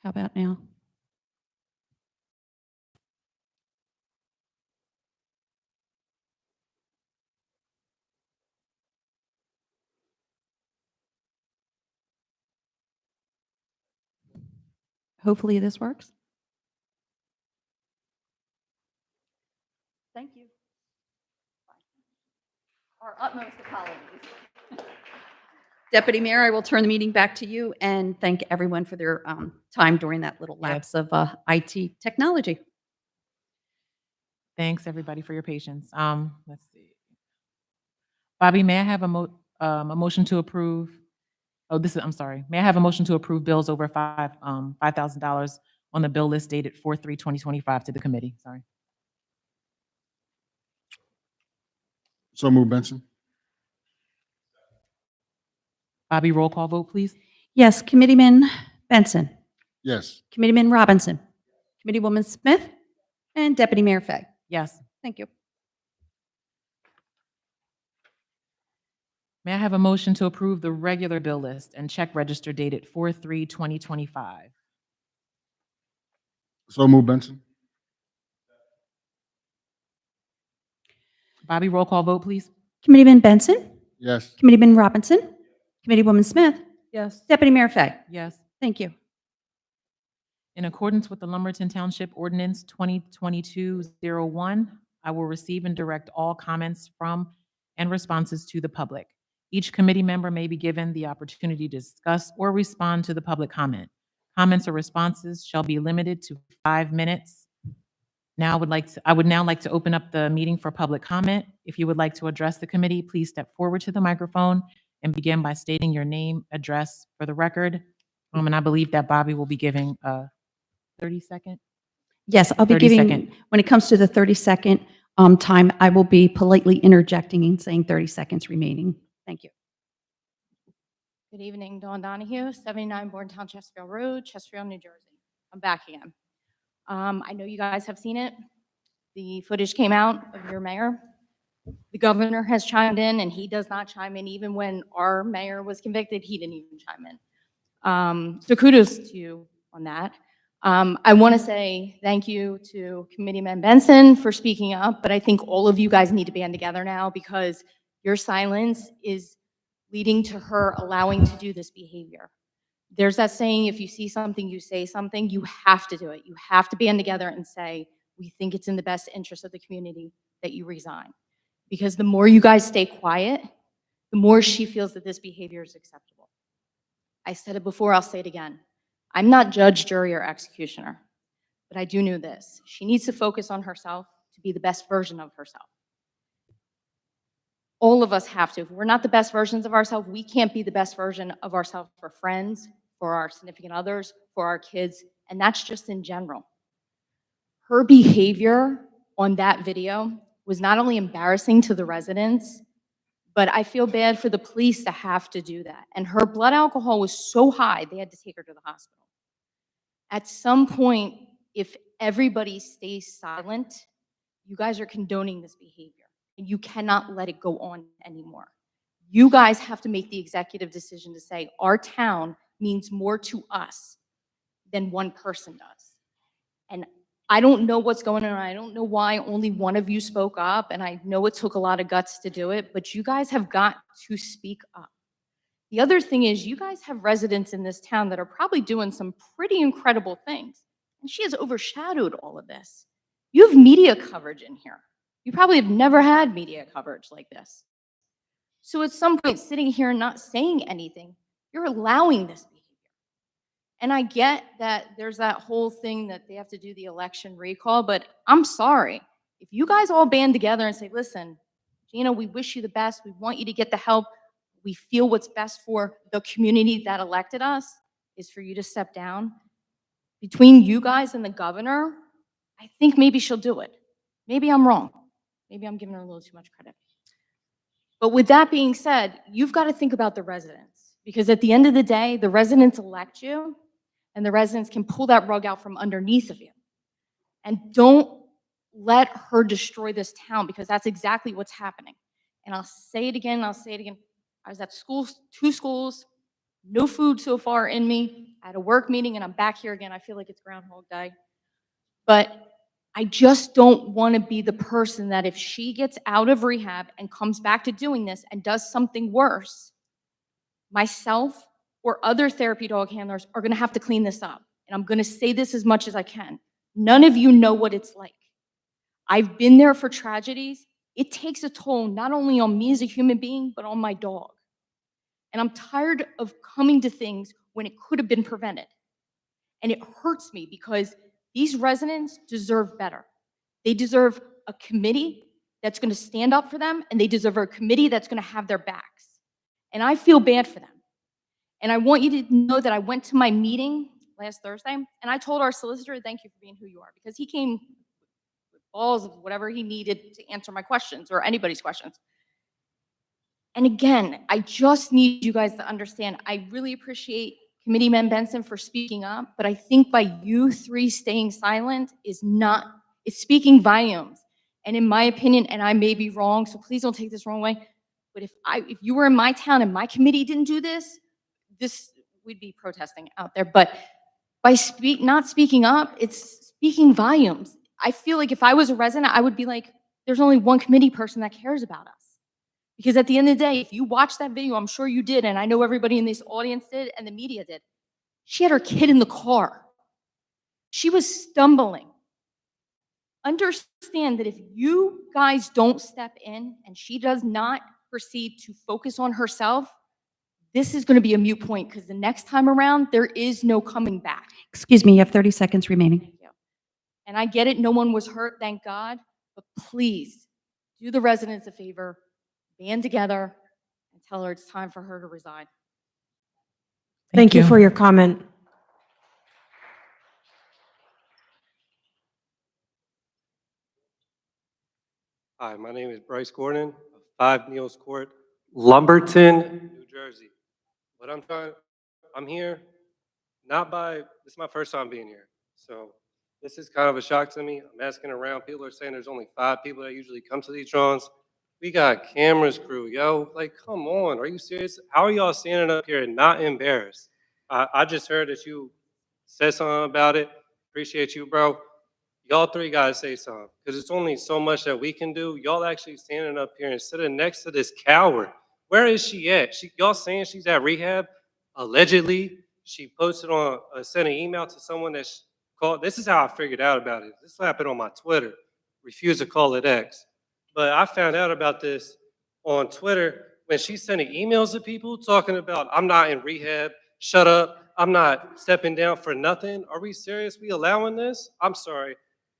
How about now? Hopefully this works. Thank you. Our utmost apologies. Deputy Mayor, I will turn the meeting back to you and thank everyone for their time during that little lapse of IT technology. Thanks, everybody, for your patience. Let's see. Bobby, may I have a motion to approve? Oh, I'm sorry. May I have a motion to approve bills over $5,000 on the bill list dated 4/3/2025 to the committee? Sorry. So move, Benson. Bobby, roll call vote, please. Yes, Committeeman Benson, Yes. Committeeman Robinson, Committeewoman Smith, and Deputy Mayor Fay. Yes. Thank you. May I have a motion to approve the regular bill list and check register dated 4/3/2025? So move, Benson. Bobby, roll call vote, please. Committeeman Benson, Yes. Committeeman Robinson, Committeewoman Smith, Yes. Deputy Mayor Fay. Yes. Thank you. In accordance with the Lumberton Township Ordinance 2022-01, I will receive and direct all comments from and responses to the public. Each committee member may be given the opportunity to discuss or respond to the public comment. Comments or responses shall be limited to 5 minutes. I would now like to open up the meeting for public comment. If you would like to address the committee, please step forward to the microphone and begin by stating your name, address for the record. And I believe that Bobby will be giving a 30-second. Yes, I'll be 30 giving, second. when it comes to the 30-second time, I will be politely interjecting and saying 30 seconds remaining. Thank you. Good evening, Dawn Donahue, 79 Borntown Chesterfield Road, Chesterfield, New Jersey. I'm back again. I know you guys have seen it. The footage came out of your mayor. The governor has chimed in, and he does not chime in. Even when our mayor was convicted, he didn't even chime in. So kudos to you on that. I want to say thank you to Committeeman Benson for speaking up, but I think all of you guys need to band together now because your silence is leading to her allowing to do this behavior. There's that saying, if you see something, you say something. You have to do it. You have to band together and say, we think it's in the best interest of the community that you resign. Because the more you guys stay quiet, the more she feels that this behavior is acceptable. I said it before, I'll say it again. I'm not judge, jury, or executioner, but I do know this. She needs to focus on herself to be the best version of herself. All of us have to. If we're not the best versions of ourselves, we can't be the best version of ourselves for friends, for our significant others, for our kids, and that's just in general. Her behavior on that video was not only embarrassing to the residents, but I feel bad for the police to have to do that. And her blood alcohol was so high, they had to take her to the hospital. At some point, if everybody stays silent, you guys are condoning this behavior. And you cannot let it go on anymore. You guys have to make the executive decision to say, our town means more to us than one person does. And I don't know what's going on. I don't know why only one of you spoke up. And I know it took a lot of guts to do it, but you guys have got to speak up. The other thing is you guys have residents in this town that are probably doing some pretty incredible things. And she has overshadowed all of this. You have media coverage in here. You probably have never had media coverage like this. So at some point, sitting here and not saying anything, you're allowing this behavior. And I get that there's that whole thing that they have to do the election recall, but I'm sorry. If you guys all band together and say, listen, Gina, we wish you the best. We want you to get the help. We feel what's best for the community that elected us is for you to step down. Between you guys and the governor, I think maybe she'll do it. Maybe I'm wrong. Maybe I'm giving her a little too much credit. But with that being said, you've got to think about the residents because at the end of the day, the residents elect you and the residents can pull that rug out from underneath of you. And don't let her destroy this town because that's exactly what's happening. And I'll say it again, I was at schools, 2 schools, No food so far in me. I had a work meeting and I'm back here again. I feel like it's Groundhog Day. But I just don't want to be the person that if she gets out of rehab and comes back to doing this and does something worse, myself or other therapy dog handlers are going to have to clean this up. And I'm going to say this as much as I can. None of you know what it's like. I've been there for tragedies. It takes a toll not only on me as a human being, but on my dog. And I'm tired of coming to things when it could have been prevented. And it hurts me because these residents deserve better. They deserve a committee that's going to stand up for them, and they deserve a committee that's going to have their backs. And I feel bad for them. And I want you to know that I went to my meeting last Thursday, and I told our solicitor, thank you for being who you are, because he came with balls of whatever he needed to answer my questions or anybody's questions. And again, I just need you guys to understand, I really appreciate Committeeman Benson for speaking up, but I think by you three staying silent is not, it's speaking volumes. And in my opinion, and I may be wrong, so please don't take this the wrong way, but if you were in my town and my committee didn't do this, we'd be protesting out there. But by not speaking up, it's speaking volumes. I feel like if I was a resident, I would be like, there's only one committee person that cares about us. Because at the end of the day, if you watch that video, I'm sure you did, and I know everybody in this audience did, and the media did. She had her kid in the car. She was stumbling. Understand that if you guys don't step in and she does not proceed to focus on herself, this is going to be a moot point because the next time around, there is no coming back. Excuse me, you have 30 seconds remaining. Thank you. And I get it, no one was hurt, thank God, but please do the residents a favor, band together, and tell her it's time for her to resign. Thank you for your comment. Hi, my name is Bryce Gordon of 5 Neal's Court, Lumberton, New Jersey. What I'm here, this is my first time being here. So this is kind of a shock to me. I'm asking around, people are saying there's only 5 people that usually come to these drawings. We got cameras crew, yo, like, come on, are you serious? How are y'all standing up here and not embarrassed? I just heard that you said something about it. Appreciate you, bro. Y'all three gotta say something, because it's only so much that we can do. Y'all actually standing up here and sitting next to this coward. Where is she at? Y'all saying she's at rehab? Allegedly, she posted sent an email to someone that called. This is how I figured out about it. This happened on my Twitter. Refuse to call it X. But I found out about this on Twitter when she's sending emails to people talking about, I'm not in rehab, shut up, I'm not stepping down for nothing. Are we serious? We allowing this? I'm sorry.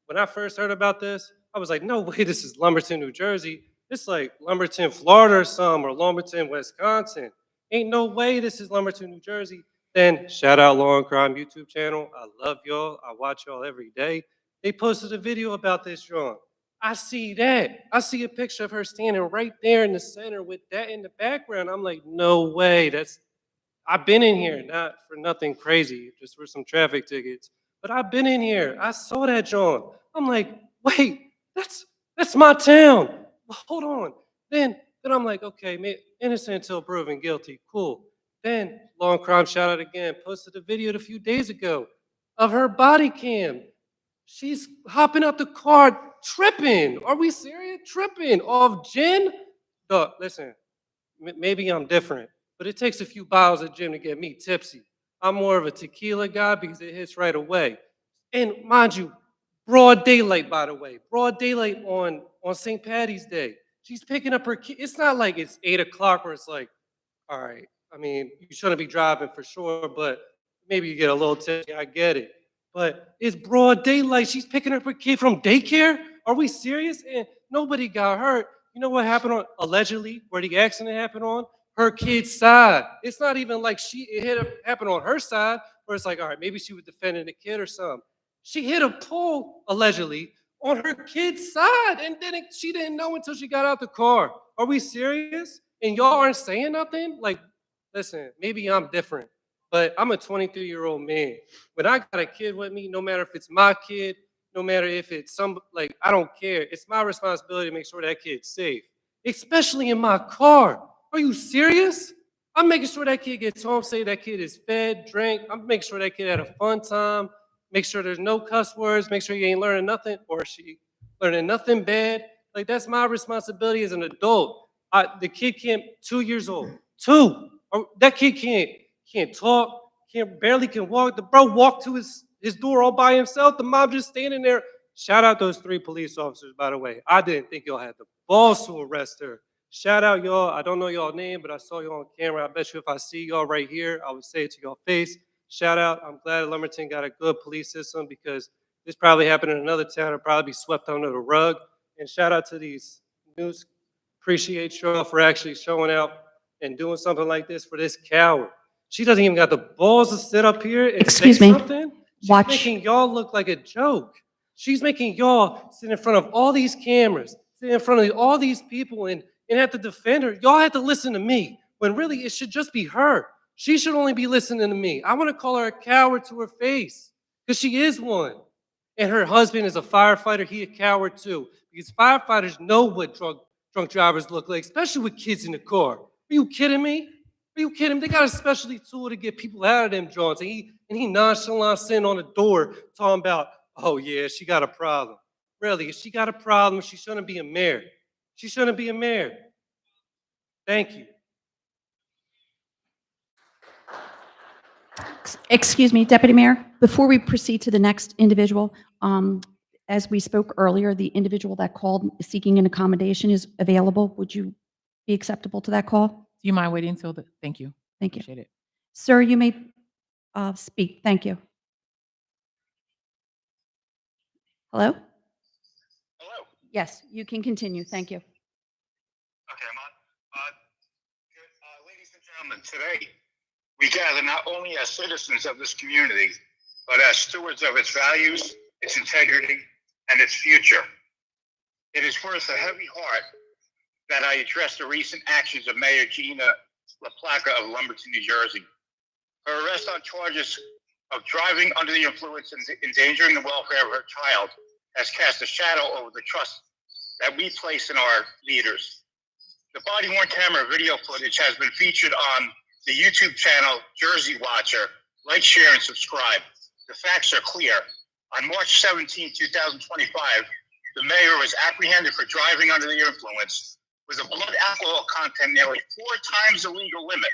When I first heard about this, I was like, no way, this is Lumberton, New Jersey. This is like Lumberton, Florida or something, or Lumberton, Wisconsin. Ain't no way this is Lumberton, New Jersey. Then shout out Law and Crime YouTube channel. I love y'all. I watch y'all every day. They posted a video about this drawing. I see that. I see a picture of her standing right there in the center with that in the background. I'm like, no way. I've been in here, not for nothing crazy, just for some traffic tickets. But I've been in here. I saw that drawing. I'm like, wait, that's my town. Well, hold on. Then I'm like, okay, innocent until proven guilty. Cool. Then Law and Crime shout out again, posted a video a few days ago of her body cam. She's hopping out the car, tripping. Are we serious? Tripping off gin? Dog, listen, maybe I'm different, but it takes a few bottles of gin to get me tipsy. I'm more of a tequila guy because it hits right away. And mind you, broad daylight, by the way, broad daylight on St. Patty's Day. She's picking up her kid. It's not like it's 8 o'clock where it's like, all right, I mean, you shouldn't be driving for sure, but maybe you get a little tipsy, I get it. But it's broad daylight. She's picking up her kid from daycare? Are we serious? And nobody got hurt. You know what happened allegedly, where the accident happened on? Her kid's side. It's not even like happened on her side, where it's like, all right, maybe she was defending the kid or something. She hit a pole, allegedly, on her kid's side, and she didn't know until she got out the car. Are we serious? And y'all aren't saying nothing? Like, listen, maybe I'm different, but I'm a 23-year-old man. When I got a kid with me, no matter if it's my kid, no matter if it's I don't care. It's my responsibility to make sure that kid's safe, especially in my car. Are you serious? I'm making sure that kid gets home, say that kid is fed, drank. I'm making sure that kid had a fun time, make sure there's no cuss words, make sure he ain't learning nothing or she learning nothing bad. Like, that's my responsibility as an adult. The kid can't, 2 years old, 2. That kid can't talk, barely can walk. The bro walked to his door all by himself. The mom just standing there. Shout out those 3 police officers, by the way. I didn't think y'all had the balls to arrest her. Shout out y'all. I don't know y'all name, but I saw y'all on camera. I bet you if I see y'all right here, I would say it to y'all face. Shout out. I'm glad Lumberton got a good police system because this probably happened in another town. It'd probably be swept under the rug. And shout out to these news. Appreciate y'all for actually showing out and doing something like this for this coward. She doesn't even got the balls to sit up here and Excuse say me. something. She's Watch. making y'all look like a joke. She's making y'all sit in front of all these cameras, sit in front of all these people and have to defend her. Y'all have to listen to me when really it should just be her. She should only be listening to me. I want to call her a coward to her face because she is one. And her husband is a firefighter. He a coward too because firefighters know what drunk drivers look like, especially with kids in the car. Are you kidding me? Are you kidding me? They got a specialty tool to get people out of them joints. And he nonchalant sitting on the door talking about, oh yeah, she got a problem. Really, if she got a problem, she shouldn't be a mayor. She shouldn't be a mayor. Thank you. Excuse me, Deputy Mayor, before we proceed to the next individual, as we spoke earlier, the individual that called seeking an accommodation is available. Would you be acceptable to that call? Do you mind waiting until thank you. Thank you. Appreciate it. Sir, you may speak. Thank you. Hello? Hello. Yes, you can continue. Thank you. Okay, I'm on. Ladies and gentlemen, today we gather not only as citizens of this community, but as stewards of its values, its integrity, and its future. It is worth a heavy heart that I address the recent actions of Mayor Gina LaPlaca of Lumberton, New Jersey. Her arrest on charges of driving under the influence and endangering the welfare of her child has cast a shadow over the trust that we place in our leaders. The body-worn camera video footage has been featured on the YouTube channel Jersey Watcher. Like, share, and subscribe. The facts are clear. On March 17, 2025, the mayor was apprehended for driving under the influence with a blood alcohol content nearly 4 times the legal limit.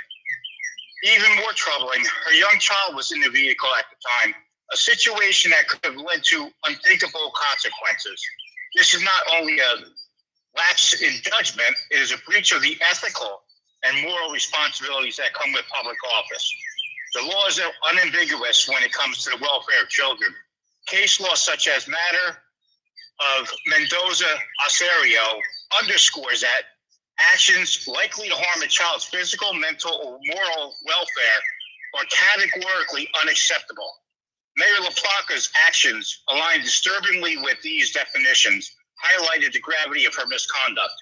Even more troubling, her young child was in the vehicle at the time, a situation that could have led to unthinkable consequences. This is not only a lapse in judgment, it is a breach of the ethical and moral responsibilities that come with public office. The laws are unambiguous when it comes to the welfare of children. Case law such as matter of Mendoza-Osorio underscores that actions likely to harm a child's physical, mental, or moral welfare are categorically unacceptable. Mayor LaPlaca's actions align disturbingly with these definitions, highlighted the gravity of her misconduct.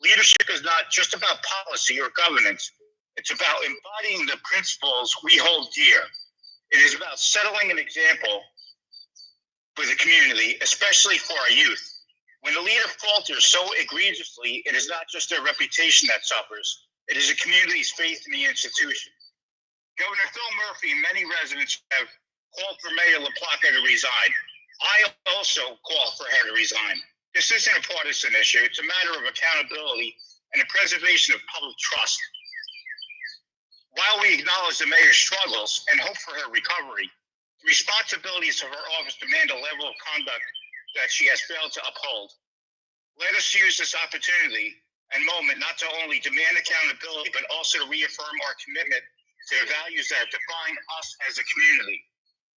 Leadership is not just about policy or governance. It's about embodying the principles we hold dear. It is about settling an example for the community, especially for our youth. When a leader falters so egregiously, it is not just their reputation that suffers. It is the community's faith in the institution. Governor Phil Murphy and many residents have called for Mayor LaPlaca to resign. I also call for her to resign. This isn't a partisan issue. It's a matter of accountability and the preservation of public trust. While we acknowledge the mayor's struggles and hope for her recovery, the responsibilities of her office demand a level of conduct that she has failed to uphold. Let us use this opportunity and moment not to only demand accountability, but also to reaffirm our commitment to the values that define us as a community.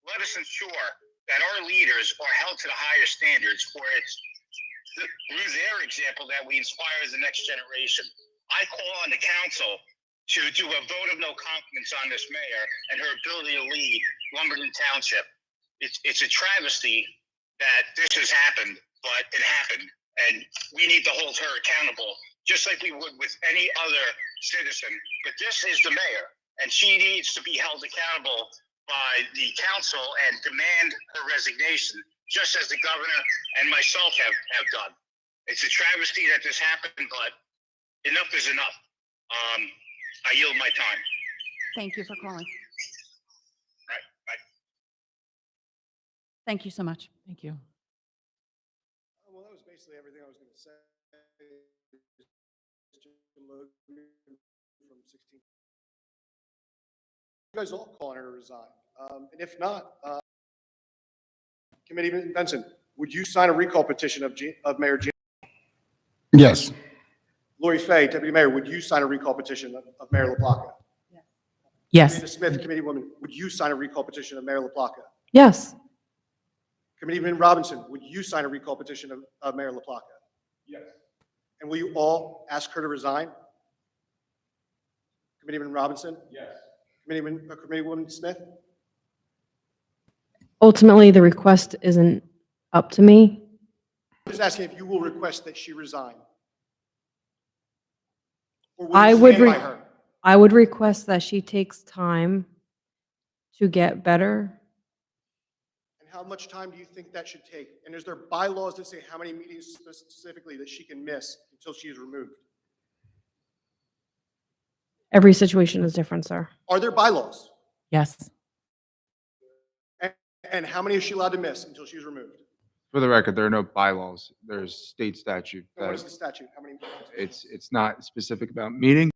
Let us ensure that our leaders are held to the higher standards, for it's through their example that we inspire the next generation. I call on the council to do a vote of no confidence on this mayor and her ability to lead Lumberton Township. It's a travesty that this has happened, but it happened, and we need to hold her accountable, just like we would with any other citizen. But this is the mayor, and she needs to be held accountable by the council and demand her resignation, just as the governor and myself have done. It's a travesty that this happened, but enough is enough. I yield my time. Thank you for calling. Right, bye. Thank you so much. Thank you. Well, that was basically everything I was going to say. From 16. You guys all calling her to resign. And if not, Committeeman Benson, would you sign a recall petition of Mayor Jean? Yes. Lori Fay, Deputy Mayor, would you sign a recall petition of Mayor LaPlaca? Yes. Amanda Smith, Committeewoman, would you sign a recall petition of Mayor LaPlaca? Yes. Committeeman Robinson, would you sign a recall petition of Mayor LaPlaca? Yes. And will you all ask her to resign? Committeeman Robinson? Yes. Committeewoman Smith? Ultimately, the request isn't up to me. I'm just asking if you will request that she resign. Or will I you would stand by her? I would request that she takes time to get better. And how much time do you think that should take? And is there bylaws that say how many meetings specifically that she can miss until she is removed? Every situation is different, sir. Are there bylaws? Yes. And how many is she allowed to miss until she's removed? For the record, there are no bylaws. There's state statute. And what that is the statute? How many? It's not specific about meetings.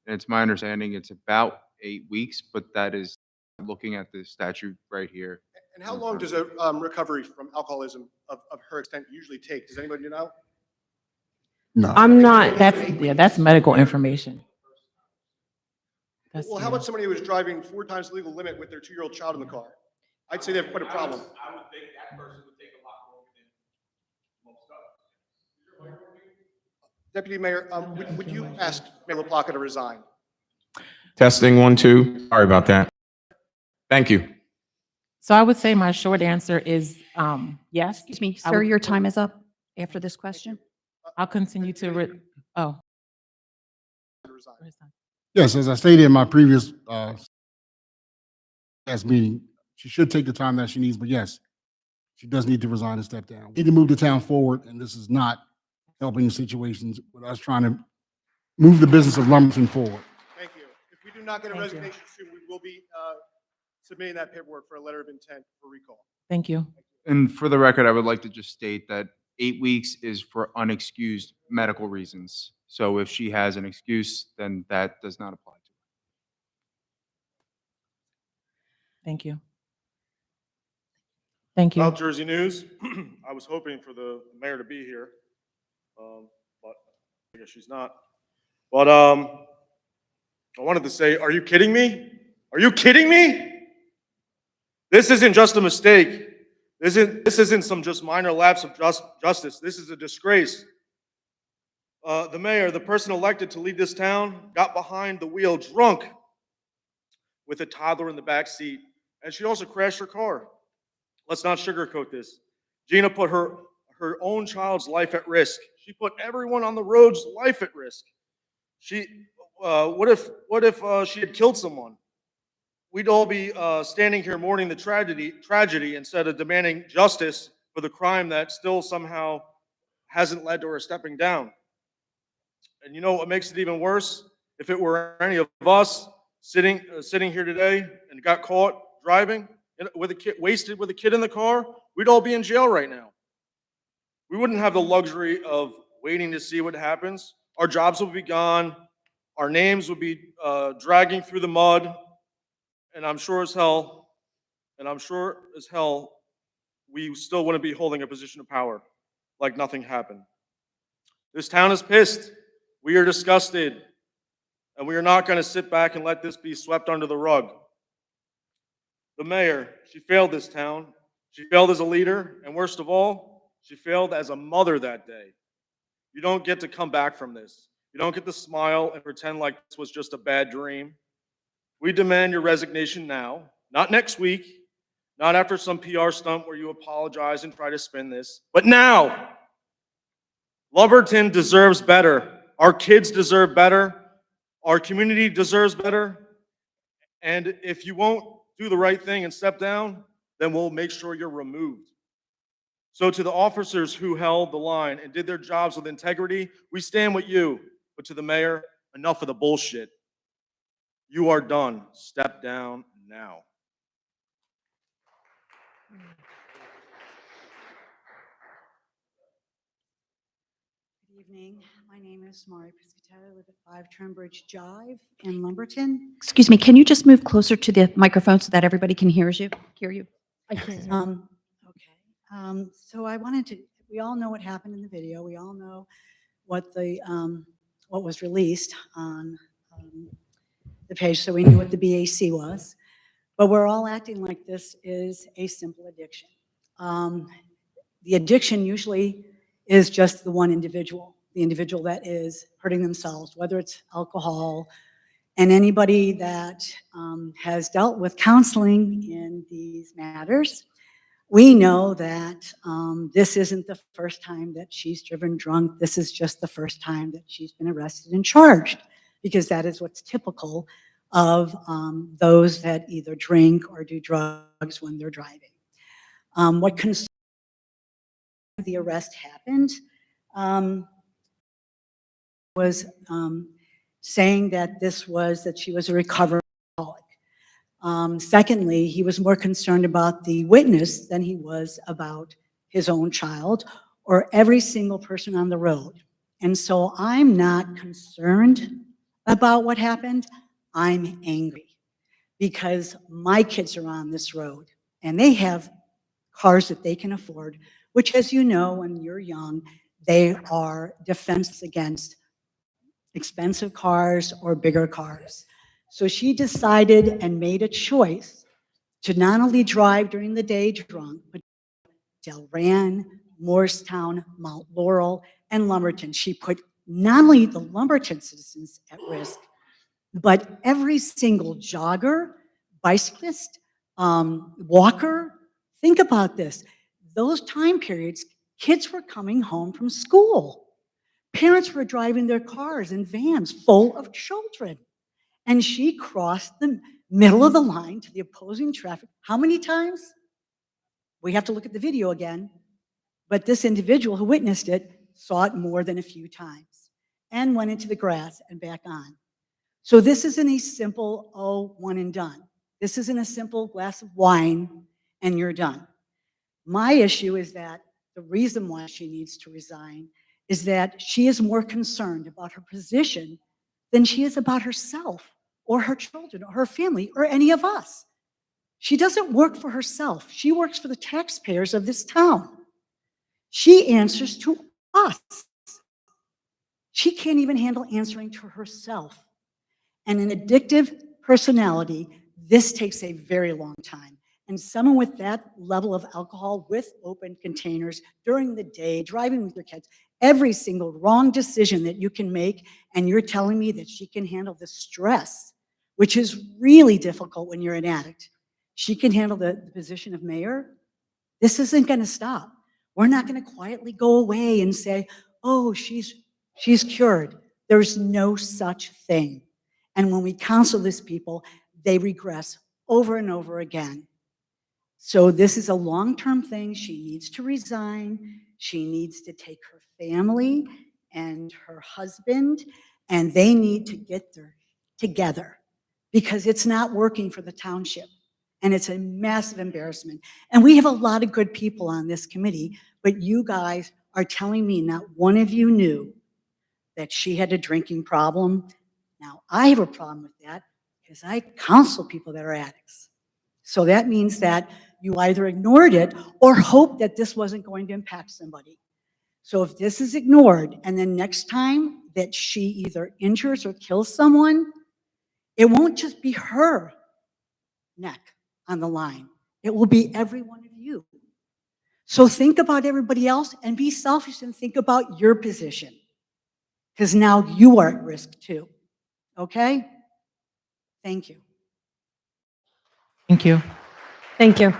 And it's my understanding it's about 8 weeks, but that is looking at the statute right here. And how long does a recovery from alcoholism of her extent usually take? Does anybody know? No. I'm not, That's medical information. Well, how about somebody who was driving 4 times the legal limit with their 2-year-old child in the car? I'd say they have quite a problem. I would think that person would take a lot longer than most others. Deputy Mayor, would you ask Mayor LaPlaca to resign? Testing 1, 2. Sorry about that. Thank you. So I would say my short answer is yes. Excuse me, I sir, would- your time is up after this question. I'll continue to, To resign. Yes, as I stated in my previous last meeting, she should take the time that she needs, but yes, she does need to resign and step down. We need to move the town forward, and this is not helping the situations with us trying to move the business of Lumberton forward. Thank you. If we do not get a Thank you. resignation soon, we will be submitting that paperwork for a letter of intent for recall. Thank you. And for the record, I would like to just state that 8 weeks is for unexcused medical reasons. So if she has an excuse, then that does not apply to her. Thank you. Thank you. South Jersey News. I was hoping for the mayor to be here, but I guess she's not. But I wanted to say, are you kidding me? Are you kidding me? This isn't just a mistake. This isn't some just minor lapse of justice. This is a disgrace. The mayor, the person elected to lead this town, got behind the wheel drunk with a toddler in the back seat, and she also crashed her car. Let's not sugarcoat this. Gina put her own child's life at risk. She put everyone on the road's life at risk. What if she had killed someone? We'd all be standing here mourning the tragedy instead of demanding justice for the crime that still somehow hasn't led to her stepping down. And you know what makes it even worse? If it were any of us sitting here today and got caught driving with a kid, wasted with a kid in the car, we'd all be in jail right now. We wouldn't have the luxury of waiting to see what happens. Our jobs would be gone. Our names would be dragging through the mud. And I'm sure as hell, we still wouldn't be holding a position of power like nothing happened. This town is pissed. We are disgusted. And we are not going to sit back and let this be swept under the rug. The mayor, she failed this town. She failed as a leader. And worst of all, she failed as a mother that day. You don't get to come back from this. You don't get to smile and pretend like this was just a bad dream. We demand your resignation now, not next week, not after some PR stunt where you apologize and try to spin this, but now. Lumberton deserves better. Our kids deserve better. Our community deserves better. And if you won't do the right thing and step down, then we'll make sure you're removed. So to the officers who held the line and did their jobs with integrity, we stand with you. But to the mayor enough of the bullshit. You are done. Step down now. Good evening. My name is Mari Piscatella. I live at 5 Trembridge Drive in Lumberton. Excuse me, can you just move closer to the microphone so that everybody can hear you? I can't hear. Okay. So I wanted to, we all know what happened in the video. We all know what what was released on the page, so we knew what the BAC was. But we're all acting like this is a simple addiction. The addiction usually is just the one individual, the individual that is hurting themselves, whether it's alcohol, and anybody that has dealt with counseling in these matters, we know that this isn't the first time that she's driven drunk. This is just the first time that she's been arrested and charged, because that is what's typical of those that either drink or do drugs when they're driving. What concerns the arrest happened was saying that that she was a recovering alcoholic. Secondly, he was more concerned about the witness than he was about his own child or every single person on the road. And so I'm not concerned about what happened. I'm angry because my kids are on this road and they have cars that they can afford, which, as you know, when you're young, they are defense against expensive cars or bigger cars. So she decided and made a choice to not only drive during the day drunk, but Delran, Morristown, Mount Laurel, and Lumberton. She put not only the Lumberton citizens at risk, but every single jogger, bicyclist, walker. Think about this. Those time periods, kids were coming home from school. Parents were driving their cars and vans full of children. And she crossed the middle of the line to the opposing traffic. How many times? We have to look at the video again. But this individual who witnessed it saw it more than a few times and went into the grass and back on. So this isn't a simple, oh, one and done. This isn't a simple glass of wine and you're done. My issue is that the reason why she needs to resign is that she is more concerned about her position than she is about herself or her children or her family or any of us. She doesn't work for herself. She works for the taxpayers of this town. She answers to us. She can't even handle answering to herself. And an addictive personality, this takes a very long time. And someone with that level of alcohol with open containers during the day, driving with your kids, every single wrong decision that you can make, and you're telling me that she can handle the stress, which is really difficult when you're an addict. She can handle the position of mayor. This isn't going to stop. We're not going to quietly go away and say, oh, she's cured. There's no such thing. And when we counsel these people, they regress over and over again. So this is a long-term thing. She needs to resign. She needs to take her family and her husband, and they need to get there together because it's not working for the township. And it's a massive embarrassment. And we have a lot of good people on this committee, but you guys are telling me not one of you knew that she had a drinking problem. Now, I have a problem with that because I counsel people that are addicts. So that means that you either ignored it or hoped that this wasn't going to impact somebody. So if this is ignored and then next time that she either injures or kills someone, it won't just be her neck on the line. It will be every one of you. So think about everybody else and be selfish and think about your position because now you are at risk too. Okay? Thank you. Thank you. Thank you.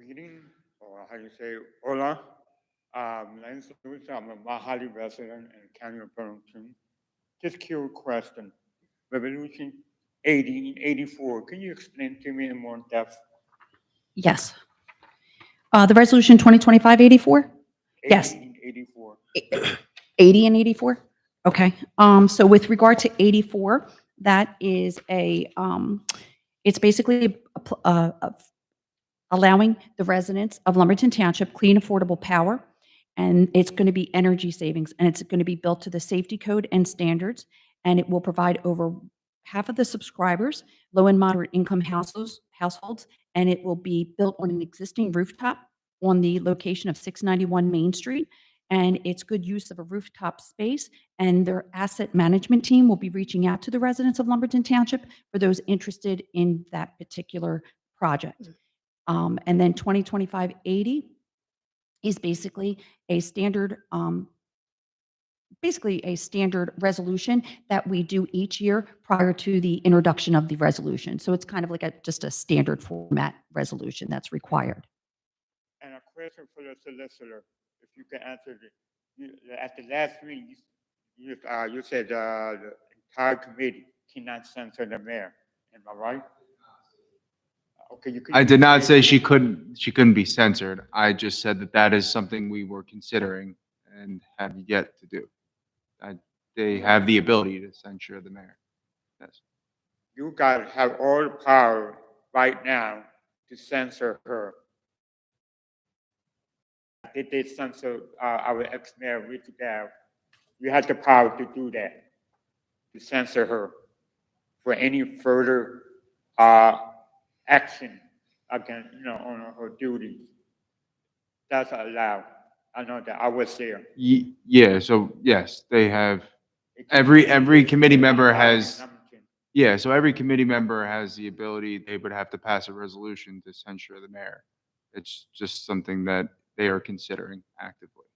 Good evening, or how you say, hola. My name is Luis. I'm a Mahali resident in the County of Burlington. Just curious question. Revolution 1884, can you explain to me in more depth? Yes. The resolution 2025-84? Yes. 84. 80 and 84? Okay. So with regard to 84, that is it's basically allowing the residents of Lumberton Township clean, affordable power, and it's going to be energy savings, and it's going to be built to the safety code and standards, and it will provide over half of the subscribers, low and moderate income households, and it will be built on an existing rooftop on the location of 691 Main Street, and it's good use of a rooftop space, and their asset management team will be reaching out to the residents of Lumberton Township for those interested in that particular project. And then 2025-80 is basically a standard resolution that we do each year prior to the introduction of the resolution. So it's kind of like just a standard format resolution that's required. And a question for the solicitor, if you can answer it. At the last meeting, you said the entire committee cannot censor the mayor. Am I right? Okay, I did not say she couldn't be censored. I just said that that is something we were considering and have yet to do. They have the ability to censure the mayor. Yes. You guys have all the power right now to censor her. Did they censor our ex-mayor, Richard Dow? You had the power to do that, to censor her for any further action against, on her duties. That's allowed. I know that I was there. Yeah, so yes, they have, every committee member has, yeah, so every committee member has the ability, they would have to pass a resolution to censure the mayor. It's just something that they are considering actively.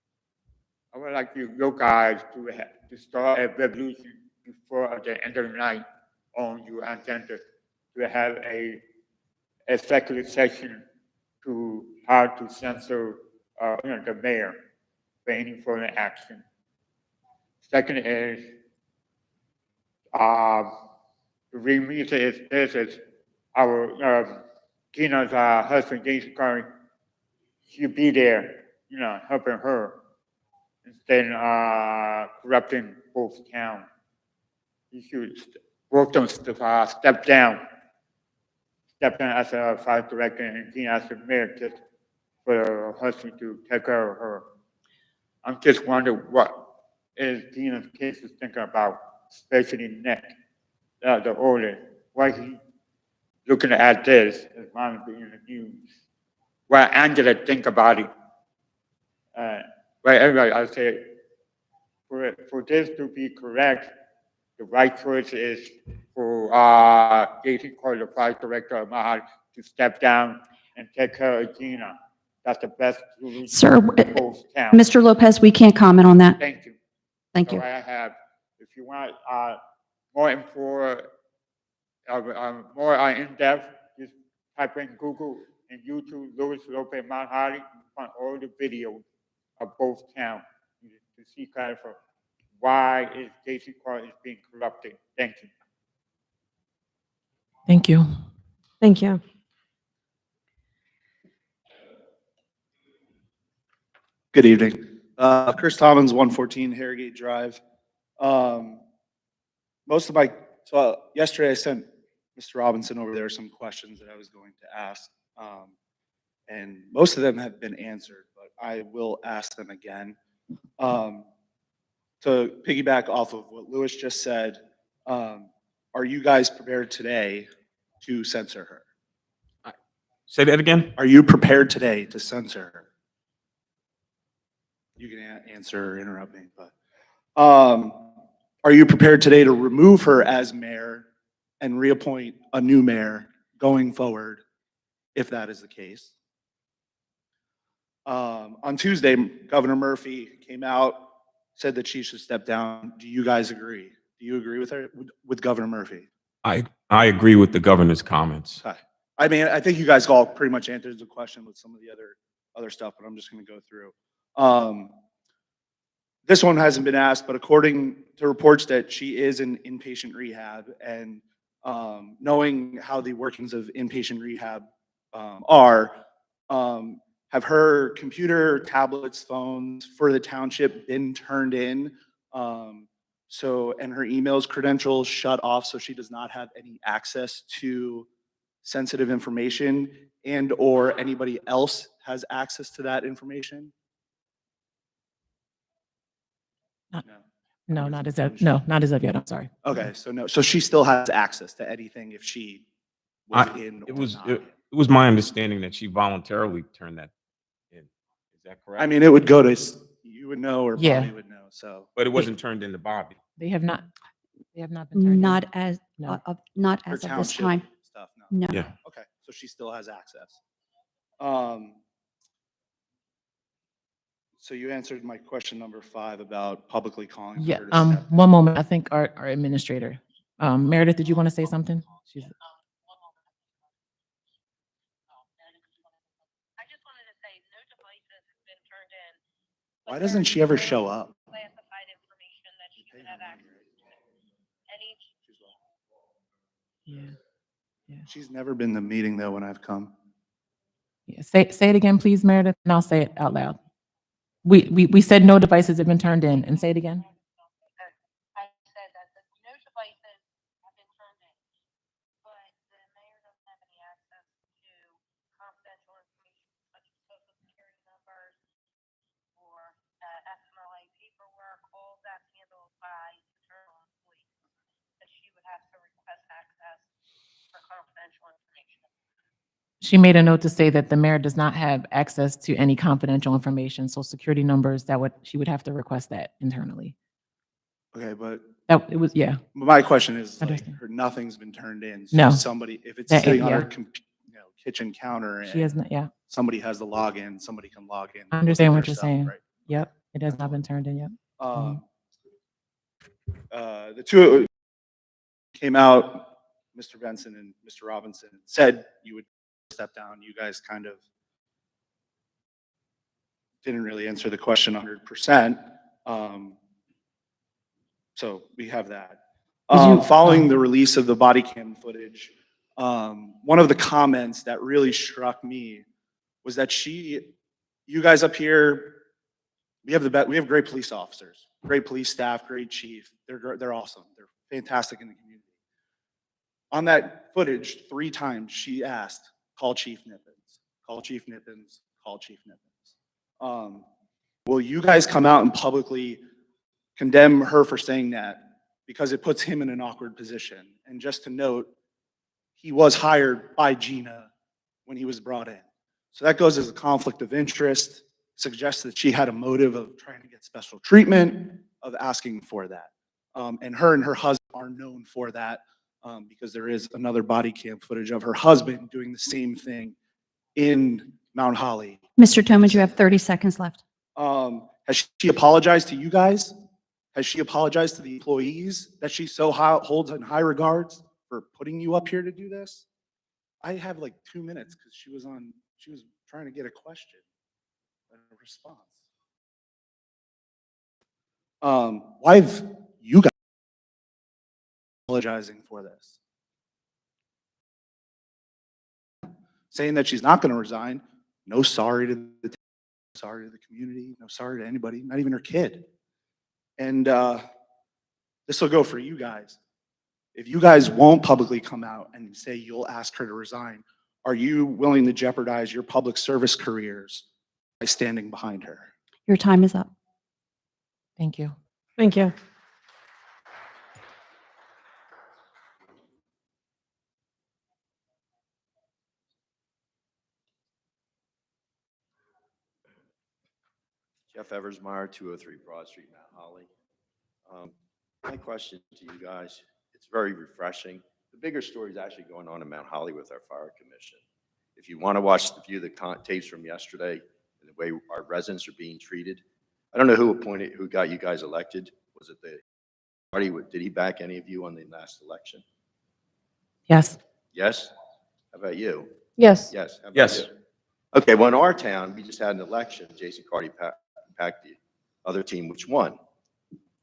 I would like you guys to start a revolution before the end of the night on your agenda, to have a executive session to how to censor the mayor for any further action. Second is, the reason is our Gina's husband, Jason Curry, should be there, helping her instead of corrupting both towns. He should work on step down as a fire director and Gina as the mayor, just for her husband to take care of her. I'm just wondering what is Gina's case is thinking about, especially Nick, the older. Why he looking at this as mine being in the news? What Angela think about it? Well, anyway, I say for this to be correct, the right choice is for Jason Cole, the fire director of Mahal, to step down and take care of Gina. That's the best solution. Sir, for both towns. Mr. Lopez, we can't comment on that. Thank you. Thank So you. I have, if you want more info, more in-depth, just type in Google and YouTube Louis Lopez Mount Holly. You find all the videos of both towns to see kind of why is Jason Carr is being corrupted. Thank you. Thank you. Thank you. Good evening. Chris Tommins, 114 Harrogate Drive. Yesterday I sent Mr. Robinson over there some questions that I was going to ask. And most of them have been answered, but I will ask them again. To piggyback off of what Louis just said, are you guys prepared today to censor her? Say that again? Are you prepared today to censor her? You can answer or interrupt me, but are you prepared today to remove her as mayor and reappoint a new mayor going forward, if that is the case? On Tuesday, Governor Murphy came out, said that she should step down. Do you guys agree? Do you agree with her, with Governor Murphy? I agree with the governor's comments. Okay. I mean, I think you guys all pretty much answered the question with some of the other stuff, but I'm just going to go through. This one hasn't been asked, but according to reports that she is in inpatient rehab, and knowing how the workings of inpatient rehab are, have her computer, tablets, phones for the township been turned in? And her emails credentials shut off so she does not have any access to sensitive information and/or anybody else has access to that information? Not- No. No, not as of, no, not as of yet. I'm sorry. Okay, so no, so she still has access to anything if she was in It or was, not it in? it was my understanding that she voluntarily turned that in. Is that correct? I mean, it would go to, you would know, or Yeah. Bobby would know, so. But it wasn't turned into Bobby. They have not been turned in. Not as, No. not Her as of this township time. stuff, no. No. Yeah. Okay, so she still has access. So you answered my question number 5 about publicly calling for Yeah, her to step down. one moment. I think our administrator, Meredith, did you want to say something? She's, Why doesn't she ever show up? yeah, She's never been to the meeting though when I've come. yeah. Say it again, please, Meredith, and I'll say it out loud. We said no devices have been turned in, and say it again. She made a note to say that the mayor does not have access to any confidential information, so security numbers, she would have to request that internally. Okay, but That, it was, yeah. my question is, like, Understand. nothing's been turned in. No. So somebody, if it's That- sitting on her yeah. kitchen counter She has and not, yeah. somebody has the login, somebody can log in. I and look understand at what their you're stuff, saying. right? Yep, it has not been turned in yet. The two came out, Mr. Benson and Mr. Robinson, said you would step down. You guys kind of didn't really answer the question 100%. So we have that. Following the release of the body cam footage, one of the comments that really struck me was that you guys up here, we have great police officers, great police staff, great chief. They're awesome. They're fantastic in the community. On that footage, 3 times she asked, call Chief Nippens, call Chief Nippens, call Chief Nippens. Will you guys come out and publicly condemn her for saying that? Because it puts him in an awkward position. And just to note, he was hired by Gina when he was brought in. So that goes as a conflict of interest, suggests that she had a motive of trying to get special treatment, of asking for that. And her husband are known for that, because there is another body cam footage of her husband doing the same thing in Mount Holly. Mr. Tomans, you have 30 seconds left. Has she apologized to you guys? Has she apologized to the employees that she so holds in high regards for putting you up here to do this? I have like 2 minutes because she was trying to get a question and a response. Why have you guys apologizing for this? Saying that she's not going to resign. No sorry to the sorry to the community, no sorry to anybody, not even her kid. And this will go for you guys. If you guys won't publicly come out and say you'll ask her to resign, are you willing to jeopardize your public service careers by standing behind her? Your time is up. Thank you. Thank you. Jeff Eversmeyer, 203 Broad Street, Mount Holly. My question to you guys, it's very refreshing. The bigger story is actually going on in Mount Holly with our fire commission. If you want to view the tapes from yesterday and the way our residents are being treated, I don't know who got you guys elected. Was it the party? Did he back any of you on the last election? Yes. Yes? How about you? Yes. Yes. How about Yes. you? Okay, well, in our town, we just had an election. Jason Carty packed the other team, which won.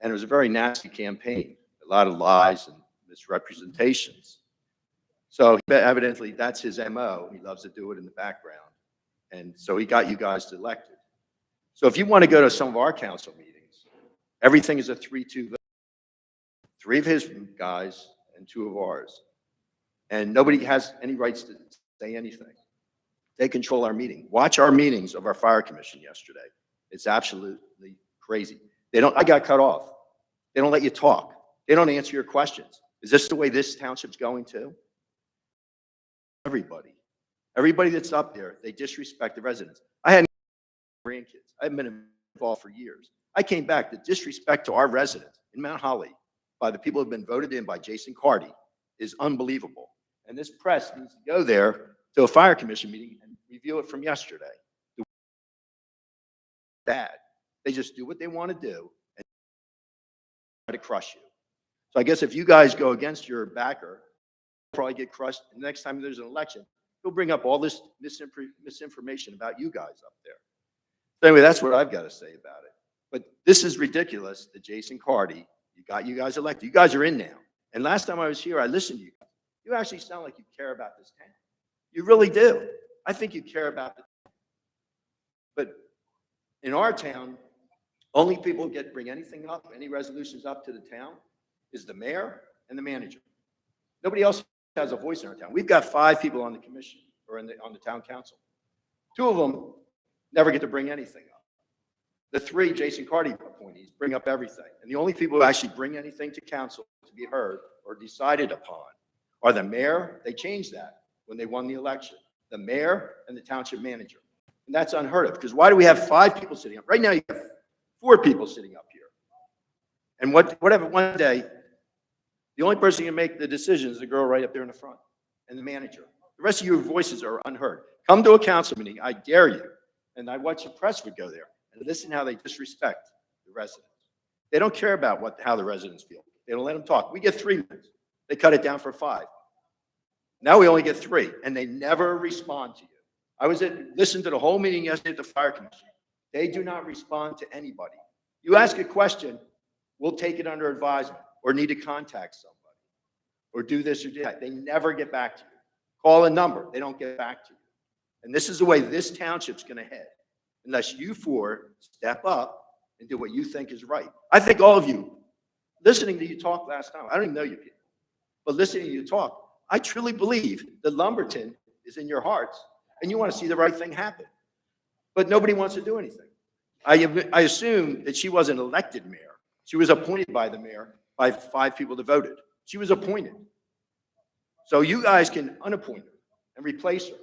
And it was a very nasty campaign, a lot of lies and misrepresentations. So evidently, that's his MO. He loves to do it in the background. And so he got you guys elected. So if you want to go to some of our council meetings, everything is a 3-2 vote. 3 of his guys and 2 of ours. And nobody has any rights to say anything. They control our meeting. Watch our meetings of our fire commission yesterday. It's absolutely crazy. I got cut off. They don't let you talk. They don't answer your questions. Is this the way this township's going to? Everybody that's up there, they disrespect the residents. I had grandkids. I've been involved for years. I came back. The disrespect to our residents in Mount Holly by the people who have been voted in by Jason Carty is unbelievable. And this press needs to go there to a fire commission meeting and review it from yesterday. Bad. They just do what they want to do and try to crush you. So I guess if you guys go against your backer, you'll probably get crushed. And the next time there's an election, he'll bring up all this misinformation about you guys up there. So anyway, that's what I've got to say about it. But this is ridiculous that Jason Carty, you guys elected. You guys are in now. And last time I was here, I listened to you. You actually sound like you care about this town. You really do. I think you care about it. But in our town, only people who bring anything up, any resolutions up to the town, is the mayor and the manager. Nobody else has a voice in our town. We've got 5 people on the commission or on the town council. 2 of them never get to bring anything up. The 3 Jason Carty appointees bring up everything. And the only people who actually bring anything to council to be heard or decided upon are the mayor. They changed that when they won the election. The mayor and the township manager. And that's unheard of, because why do we have 5 people sitting up? Right now you have 4 people sitting up here. And whatever, one day, the only person who can make the decision is the girl right up there in the front and the manager. The rest of your voices are unheard. Come to a council meeting, I dare you. And I watch the press would go there and listen how they disrespect the residents. They don't care about how the residents feel. They don't let them talk. We get 3 minutes. They cut it down for 5. Now we only get 3, and they never respond to you. I listened to the whole meeting yesterday at the fire commission. They do not respond to anybody. You ask a question, we'll take it under advisement, or need to contact somebody, or do this or do that. They never get back to you. Call a number, they don't get back to you. And this is the way this township's going to head, unless you 4 step up and do what you think is right. I think all of you, listening to you talk last time, I don't even know you people, but listening to you talk, I truly believe that Lumberton is in your hearts, and you want to see the right thing happen. But nobody wants to do anything. I assume that she wasn't elected mayor. She was appointed by the mayor by 5 people that voted. She was appointed. So you guys can unappoint her and replace her.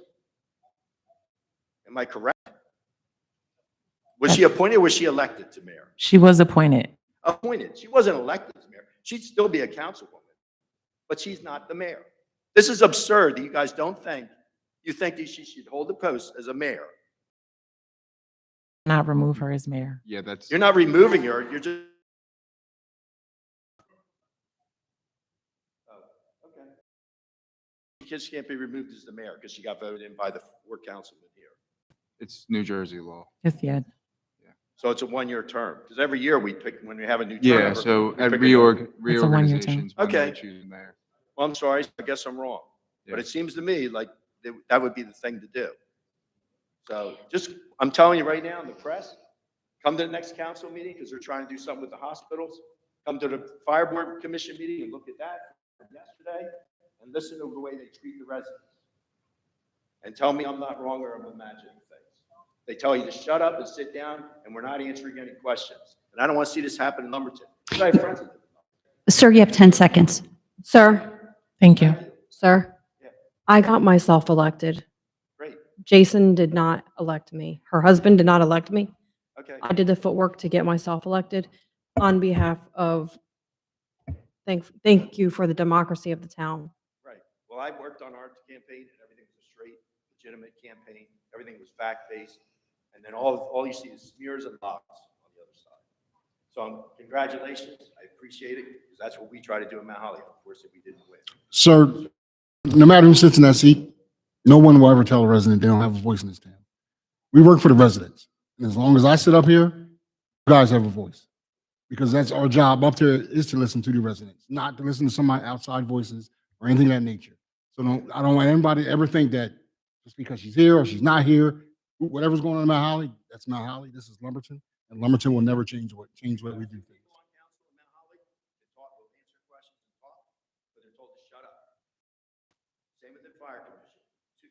Am I correct? Was she appointed or was she elected to mayor? She was appointed. Appointed. She wasn't elected to mayor. She'd still be a councilwoman, but she's not the mayor. This is absurd that you guys don't think, you think that she should hold the post as a mayor. Not remove her as mayor. Yeah, that's. You're not removing her, you're just. Oh, okay. She can't be removed as the mayor because she got voted in by the 4 councilmen here. It's New Jersey law. Yes, yeah. So it's a 1-year term, because every year we pick, when we have a new term. Yeah, so we at pick a new- reorganizations, when they Okay. choose mayor. Well, I'm sorry, I guess I'm wrong. But Yeah. it seems to me like that would be the thing to do. So I'm telling you right now in the press, come to the next council meeting because they're trying to do something with the hospitals. Come to the fire board commission meeting and look at that from yesterday and listen to the way they treat the residents. And tell me I'm not wrong or I'm imagining things. They tell you to shut up and sit down and we're not answering any questions. And I don't want to see this happen in Lumberton. I have friends in Lumberton. Sir, you have 10 seconds. Sir, Thank you. sir, Yeah. I got myself elected. Great. Jason did not elect me. Her husband did not elect me. Okay. I did the footwork to get myself elected on behalf of, thank you for the democracy of the town. Right. Well, I worked on our campaign and everything was a straight, legitimate campaign. Everything was fact-based. And then all you see is smears and lies on the other side. So congratulations. I appreciate it because that's what we try to do in Mount Holly. Unfortunately, we didn't win. Sir, no matter who sits in that seat, no one will ever tell a resident they don't have a voice in this town. We work for the residents. And as long as I sit up here, you guys have a voice. Because that's our job up there, is to listen to the residents, not to listen to some outside voices or anything of that nature. So I don't want anybody to ever think that just because she's here or she's not here, Whatever's going on in Mount Holly, that's Mount Holly. This is Lumberton, and Lumberton will never change what we do things. But they're told to shut up. Same with the fire commission.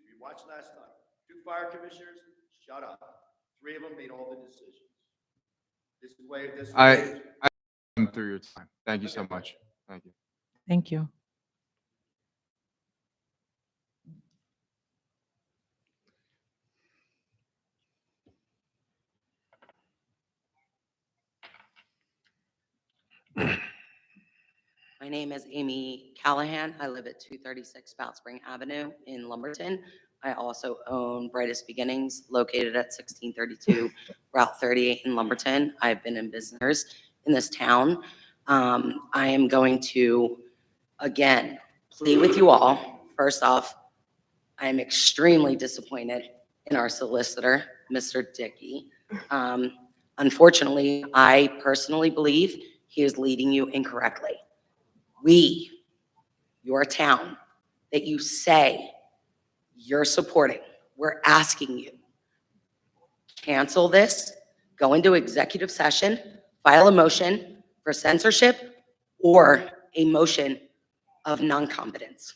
You watched last night. 2 fire commissioners, shut up. 3 of them made all the decisions. This is the way, this is. I'm through your time. Thank you so much. Thank you. Thank you. My name is Amy Callahan. I live at 236 Spout Spring Avenue in Lumberton. I also own Brightest Beginnings located at 1632 Route 38 in Lumberton. I've been in business in this town. I am going to, again, plead with you all. First off, I am extremely disappointed in our solicitor, Mr. Dickey. Unfortunately, I personally believe he is leading you incorrectly. We, your town, that you say you're supporting, we're asking you, cancel this, go into executive session, file a motion for censorship or a motion of non-competence.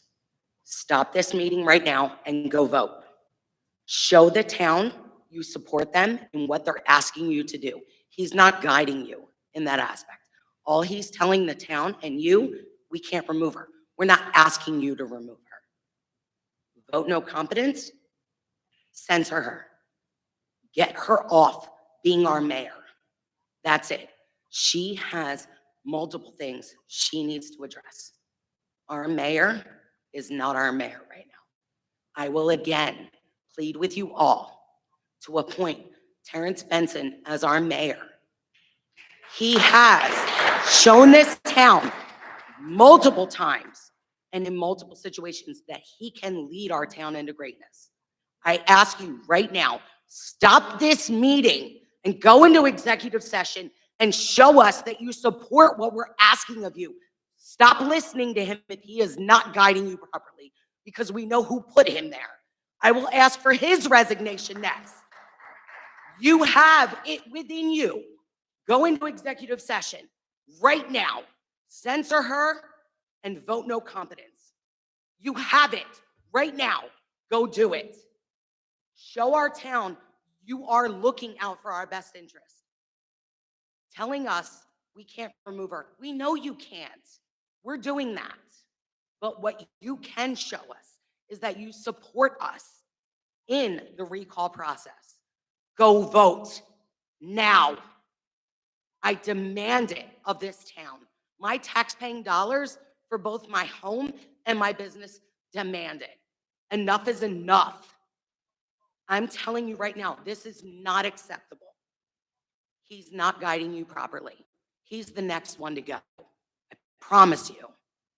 Stop this meeting right now and go vote. Show the town you support them in what they're asking you to do. He's not guiding you in that aspect. All he's telling the town and you, we can't remove her. We're not asking you to remove her. Vote no competence, censor her. Get her off being our mayor. That's it. She has multiple things she needs to address. Our mayor is not our mayor right now. I will again plead with you all to appoint Terrence Benson as our mayor. He has shown this town multiple times and in multiple situations that he can lead our town into greatness. I ask you right now, stop this meeting and go into executive session and show us that you support what we're asking of you. Stop listening to him if he is not guiding you properly, because we know who put him there. I will ask for his resignation next. You have it within you. Go into executive session right now. Censor her and vote no competence. You have it right now. Go do it. Show our town you are looking out for our best interest. Telling us we can't remove her. We know you can't. We're doing that. But what you can show us is that you support us in the recall process. Go vote now. I demand it of this town. My taxpaying dollars for both my home and my business demand it. Enough is enough. I'm telling you right now, this is not acceptable. He's not guiding you properly. He's the next one to go. I promise you,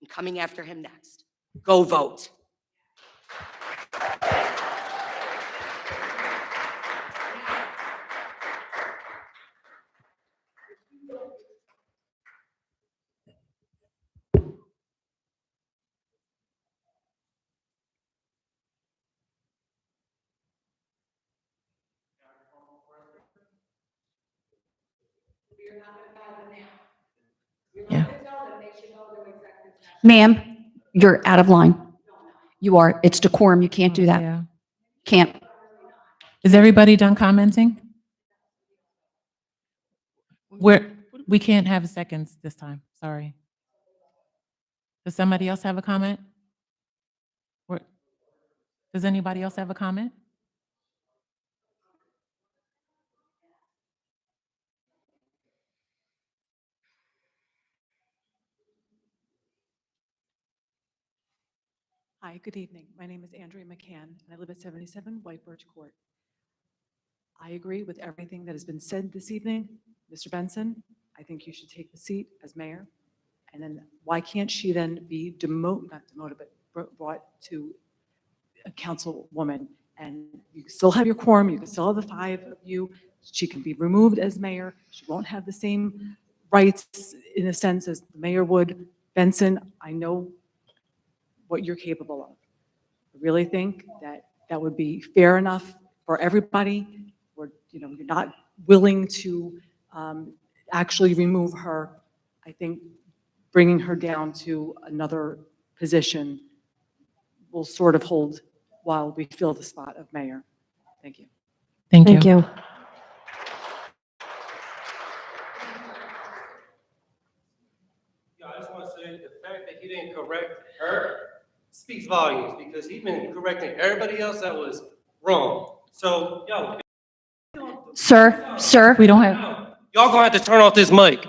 I'm coming after him next. Go vote. Ma'am, you're out of line. You are. It's decorum. You can't do that. Yeah. Can't. Is everybody done commenting? We can't have seconds this time. Sorry. Does somebody else have a comment? Does anybody else have a comment? Hi, good evening. My name is Andrea McCann, and I live at 77 White Birch Court. I agree with everything that has been said this evening. Mr. Benson, I think you should take the seat as mayor. And then why can't she then be not demoted, but brought to a councilwoman? And you can still have your quorum, you can still have the 5 of you. She can be removed as mayor. She won't have the same rights in a sense as the mayor would. Benson, I know what you're capable of. I really think that that would be fair enough for everybody. You're not willing to actually remove her. I think bringing her down to another position will sort of hold while we fill the spot of mayor. Thank you. Thank Thank you. you. Yeah, I just want to say the fact that he didn't correct her speaks volumes because he's been correcting everybody else that was wrong. So, yo, Sir, We don't have, y'all gonna have to turn off this mic.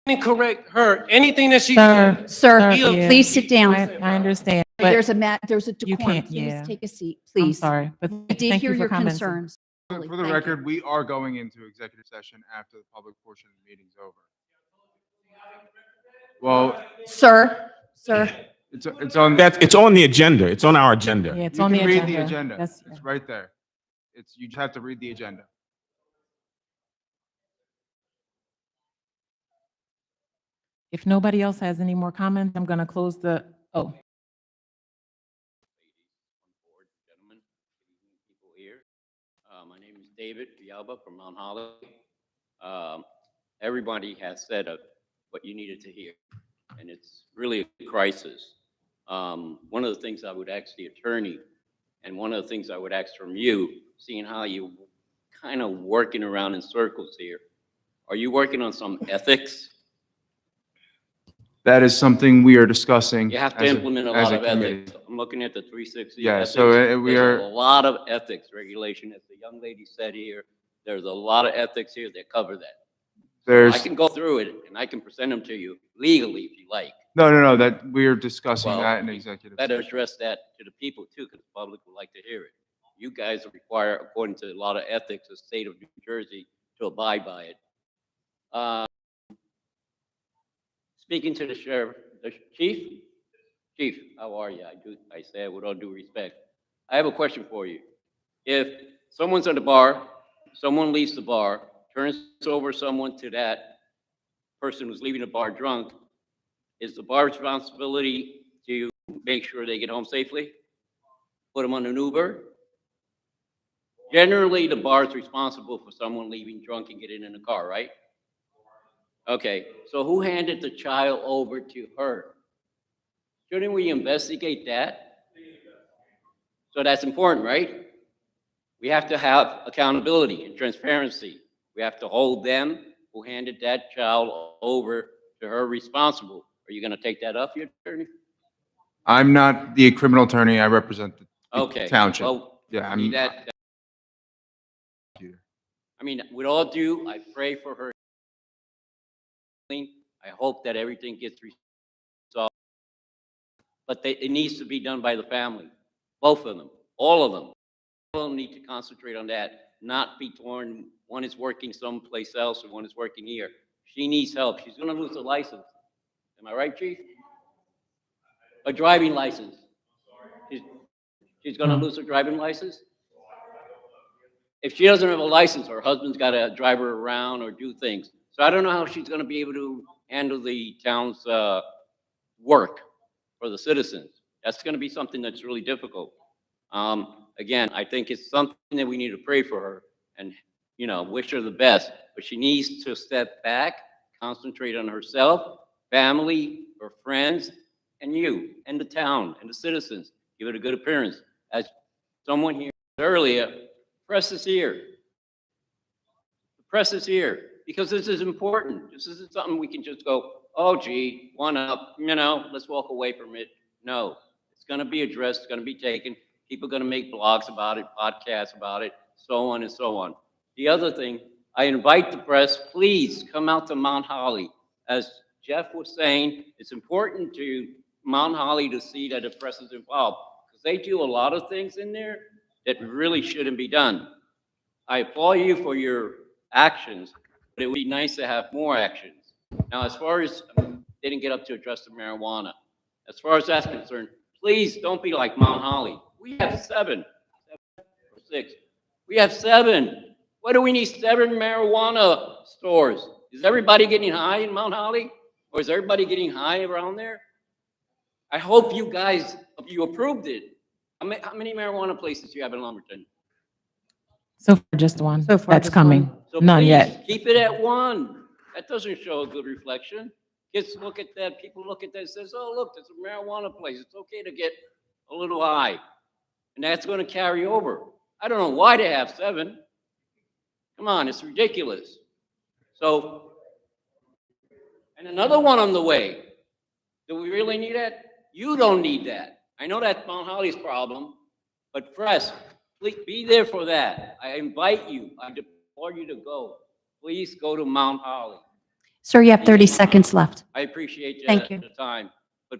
He didn't correct her, anything that she sir, said. sir, yeah. please sit down. I understand, but There's a you decorum. can't, Please yeah. take a seat, I'm please. sorry, but I did thank hear you for your commenting. concerns. For the Thank you. record, we are going into executive session after the public portion of the meeting's over. Well, Sir, it's on. It's on the agenda. It's on our agenda. Yeah, it's You on can the read the agenda. agenda. That's- It's right there. You just have to read the agenda. If nobody else has any more comments, I'm going to close the, Board, gentlemen, good evening, people here. My name is David Villalba from Mount Holly. Everybody has said what you needed to hear, and it's really a crisis. One of the things I would ask the attorney, and one of the things I would ask from you, seeing how you kind of working around in circles here, are you working on some ethics? That is something we are discussing. You have to as implement a as lot of committee. ethics. I'm looking at the 360 Yeah, ethics. so, we There's are- a lot of ethics regulation, as the young lady said here. There's a lot of ethics here that cover that. There's, I can go through it and I can present them to you legally if you like. no, that we are discussing Well, that in executive Better session. address that to the people too, because the public would like to hear it. You guys require, according to a lot of ethics, the state of New Jersey to abide by it. Speaking to the sheriff, the chief, how are you? I say it with all due respect. I have a question for you. If someone's at the bar, someone leaves the bar, turns over someone to that person who's leaving the bar drunk, is the bar's responsibility to make sure they get home safely? Put them on an Uber? Generally, the bar is responsible for someone leaving drunk and getting in the car, right? Okay, so who handed the child over to her? Shouldn't we investigate that? So that's important, right? We have to have accountability and transparency. We have to hold them who handed that child over to her responsible. Are you going to take that up, your attorney? I'm not the criminal attorney. I represent the Okay. township. Well, Yeah, I mean, I mean, with all due, I pray for her. I hope that everything gets resolved. But it needs to be done by the family, both of them, all of them. All of them need to concentrate on that, not be torn. One is working someplace else and one is working here. She needs help. She's going to lose a license. Am I right, Chief? A driving license. She's going to lose her driving license? If she doesn't have a license, her husband's got to drive her around or do things. So I don't know how she's going to be able to handle the town's work for the citizens. That's going to be something that's really difficult. Again, I think it's something that we need to pray for her and, you know, wish her the best. But she needs to step back, concentrate on herself, family, her friends, and you, and the town, and the citizens. Give it a good appearance. As someone here said earlier, press is here. The press is here because this is important. This isn't something we can just go, oh, gee, one up, you know, let's walk away from it. No, it's going to be addressed. It's going to be taken. People are going to make blogs about it, podcasts about it, so on and so on. The other thing, I invite the press, please come out to Mount Holly. As Jeff was saying, it's important to Mount Holly to see that the press is involved because they do a lot of things in there that really shouldn't be done. I applaud you for your actions, but it would be nice to have more actions. Now, as far as, they didn't get up to address the marijuana. As far as that's concerned, please don't be like Mount Holly. We have 7 or 6. We have 7. Why do we need 7 marijuana stores? Is everybody getting high in Mount Holly? Or is everybody getting high around there? I hope you guys, you approved it. How many marijuana places do you have in Lumberton? So far, just one. So far, That's just one. coming. So None please, yet. keep it at one. That doesn't show a good reflection. Kids look at that, people look at that, and says, oh, look, there's a marijuana place. It's okay to get a little high. And that's gonna carry over. I don't know why they have 7. Come on, it's ridiculous. So, and another one on the way. Do we really need that? You don't need that. I know that's Mount Holly's problem, but press, please be there for that. I invite you, I implore you to go. Please go to Mount Holly. Sir, you have 30 seconds left. I appreciate Thank you. the time, but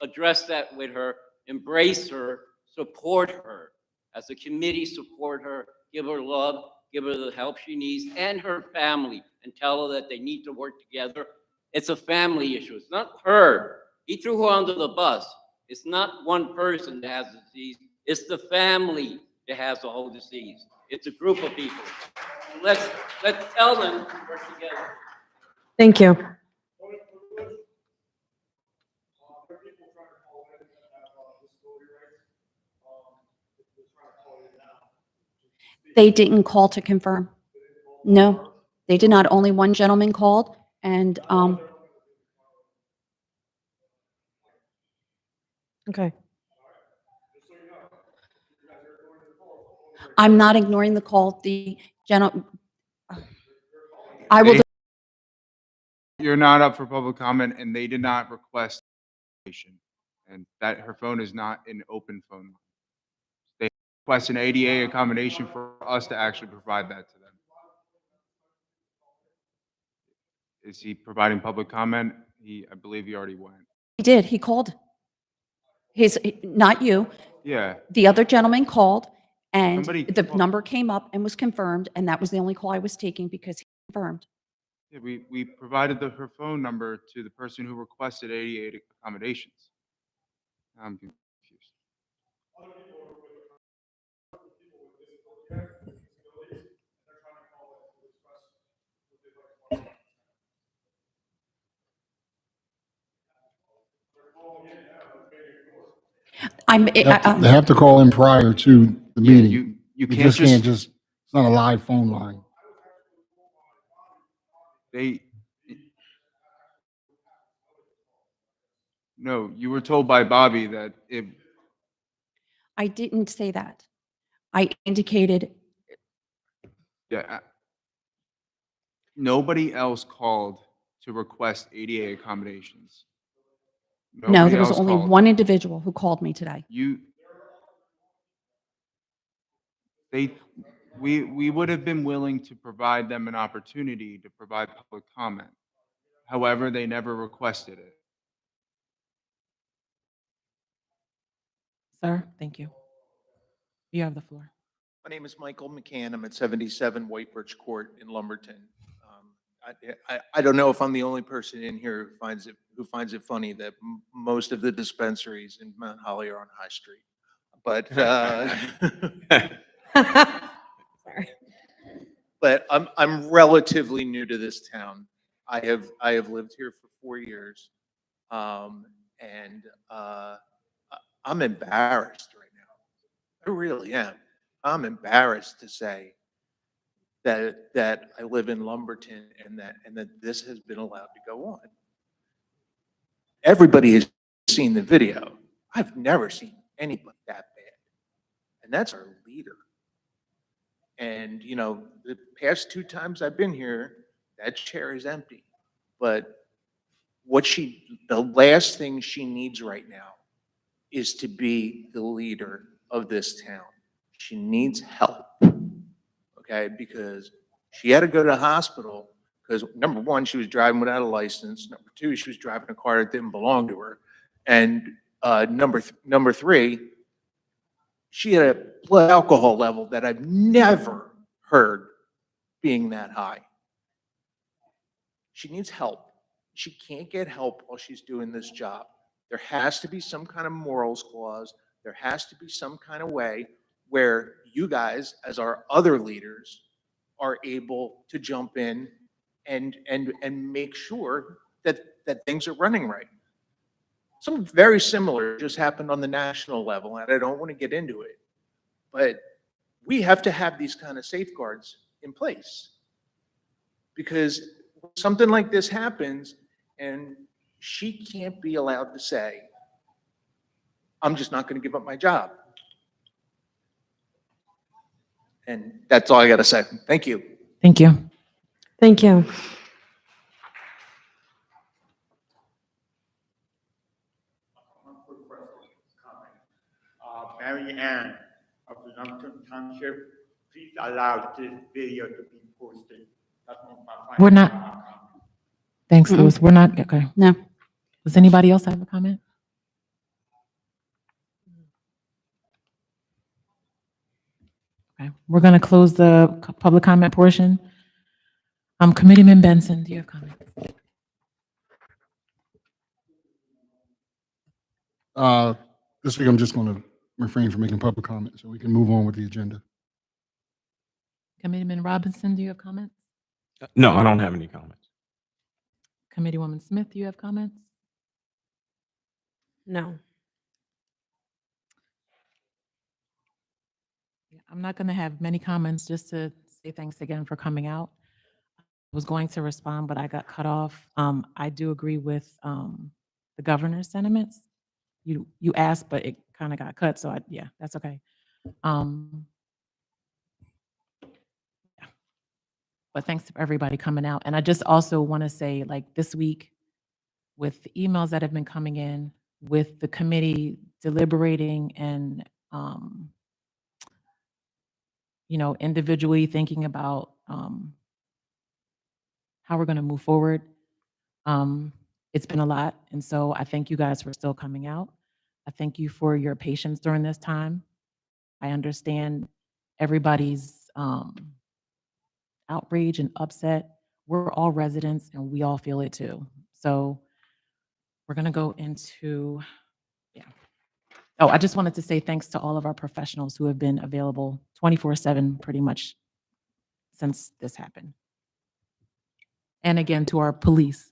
address that with her, embrace her, support her. As a committee, support her, give her love, give her the help she needs, and her family, and tell her that they need to work together. It's a family issue. It's not her. He threw her under the bus. It's not one person that has the disease. It's the family that has the whole disease. It's a group of people. Let's tell them to work together. Thank you. They didn't call to confirm. No, they did not. Only one gentleman called, and Okay. I'm not ignoring the call. The gentle, I will. You're not up for public comment, and they did not request information, and that her phone is not an open phone line. They request an ADA accommodation for us to actually provide that to them. Is he providing public comment? I believe he already went. He did. He called. Not you. Yeah, The other gentleman called, and Somebody the called. number came up and was confirmed, and that was the only call I was taking because he confirmed. yeah, we provided her phone number to the person who requested ADA accommodations. I'm confused. They have to call in prior to the Yeah, meeting. you You can't just can't just, it's not a live phone line. they, no, you were told by Bobby that if, I didn't say that. I indicated yeah, nobody else called to request ADA accommodations. no. Nobody There was else only called. one individual who called me today. We would have been willing to provide them an opportunity to provide public comment. However, they never requested it. Sir, thank you. You have the floor. My name is Michael McCann. I'm at 77 White Birch Court in Lumberton. I don't know if I'm the only person in here who finds it funny that most of the dispensaries in Mount Holly are on High Street. But but I'm relatively new to this town. I have lived here for 4 years, and I'm embarrassed right now. I really am. I'm embarrassed to say that I live in Lumberton and that this has been allowed to go on. Everybody has seen the video. I've never seen anybody that bad. And that's our leader. And, you know, the past 2 times I've been here, that chair is empty. But the last thing she needs right now is to be the leader of this town. She needs help, okay? Because she had to go to the hospital because, number one, she was driving without a license. Number two, she was driving a car that didn't belong to her. And number three, she had a blood alcohol level that I've never heard being that high. She needs help. She can't get help while she's doing this job. There has to be some kind of morals clause. There has to be some kind of way where you guys, as our other leaders, are able to jump in and make sure that things are running right. Something very similar just happened on the national level, and I don't want to get into it, but we have to have these kind of safeguards in place. Because something like this happens and she can't be allowed to say, I'm just not going to give up my job. And that's all I got to say. Thank you. Thank you. Thank you. Mary Ann of Lumpkin Township, please allow this video to be posted. That's my final We're not, comment. thanks, Mm-mm. Louis. We're not, okay. No. Does anybody else have a comment? Okay, we're going to close the public comment portion. Committeeman Benson, do you have comments? This week, I'm just going to refrain from making public comment so we can move on with the agenda. Committeeman Robinson, do you have comments? No, I don't have any comments. Committeewoman Smith, do you have comments? No. Yeah, I'm not going to have many comments, just to say thanks again for coming out. I was going to respond, but I got cut off. I do agree with the governor's sentiments. You asked, but it kind of got cut, so yeah, that's okay. Yeah. But thanks for everybody coming out. And I just also want to say, like, this week, with the emails that have been coming in, with the committee deliberating and individually thinking about how we're going to move forward. It's been a lot. And so I thank you guys for still coming out. I thank you for your patience during this time. I understand everybody's outrage and upset. We're all residents and we all feel it too. So we're going to go into, yeah. Oh, I just wanted to say thanks to all of our professionals who have been available 24/7 pretty much since this happened. And again, to our police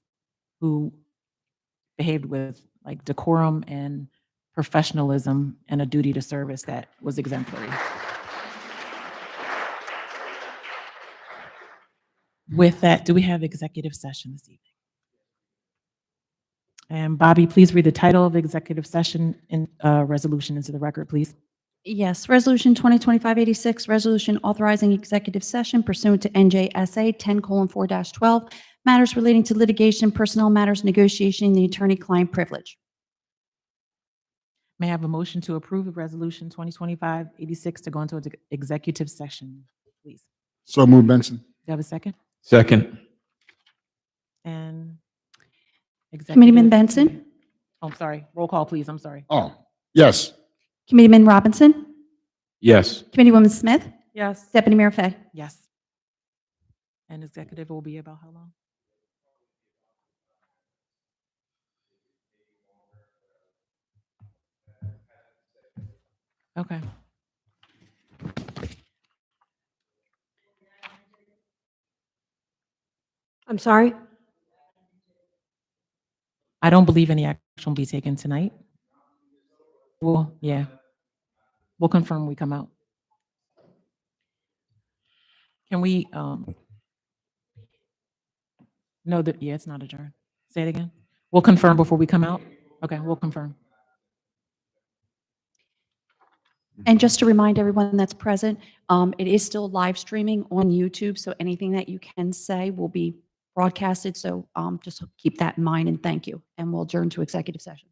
who behaved with like decorum and professionalism and a duty to service that was exemplary. With that, do we have executive session this evening? And Bobby, please read the title of executive session and resolution into the record, please. Yes, Resolution 2025-86, resolution authorizing executive session pursuant to NJSA 10:4-12, matters relating to litigation, personnel matters, negotiation, and the attorney-client privilege. May I have a motion to approve of resolution 2025-86 to go into executive session, please? So move, Benson. Do you have a second? Second. And Committeeman executive. Benson? Oh, I'm sorry. Roll call, please. I'm sorry. Oh, yes. Committeeman Robinson? Yes. Committeewoman Smith? Yes. Deputy Mayor Fay? Yes. And executive will be about how long? Okay. I'm sorry? I don't believe any action will be taken tonight. Well, yeah. We'll confirm when we come out. Can we, no, yeah, it's not adjourned. Say it again. We'll confirm before we come out? Okay, we'll confirm. And just to remind everyone that's present, it is still live streaming on YouTube, so anything that you can say will be broadcasted. So just keep that in mind, and thank you. And we'll adjourn to executive session.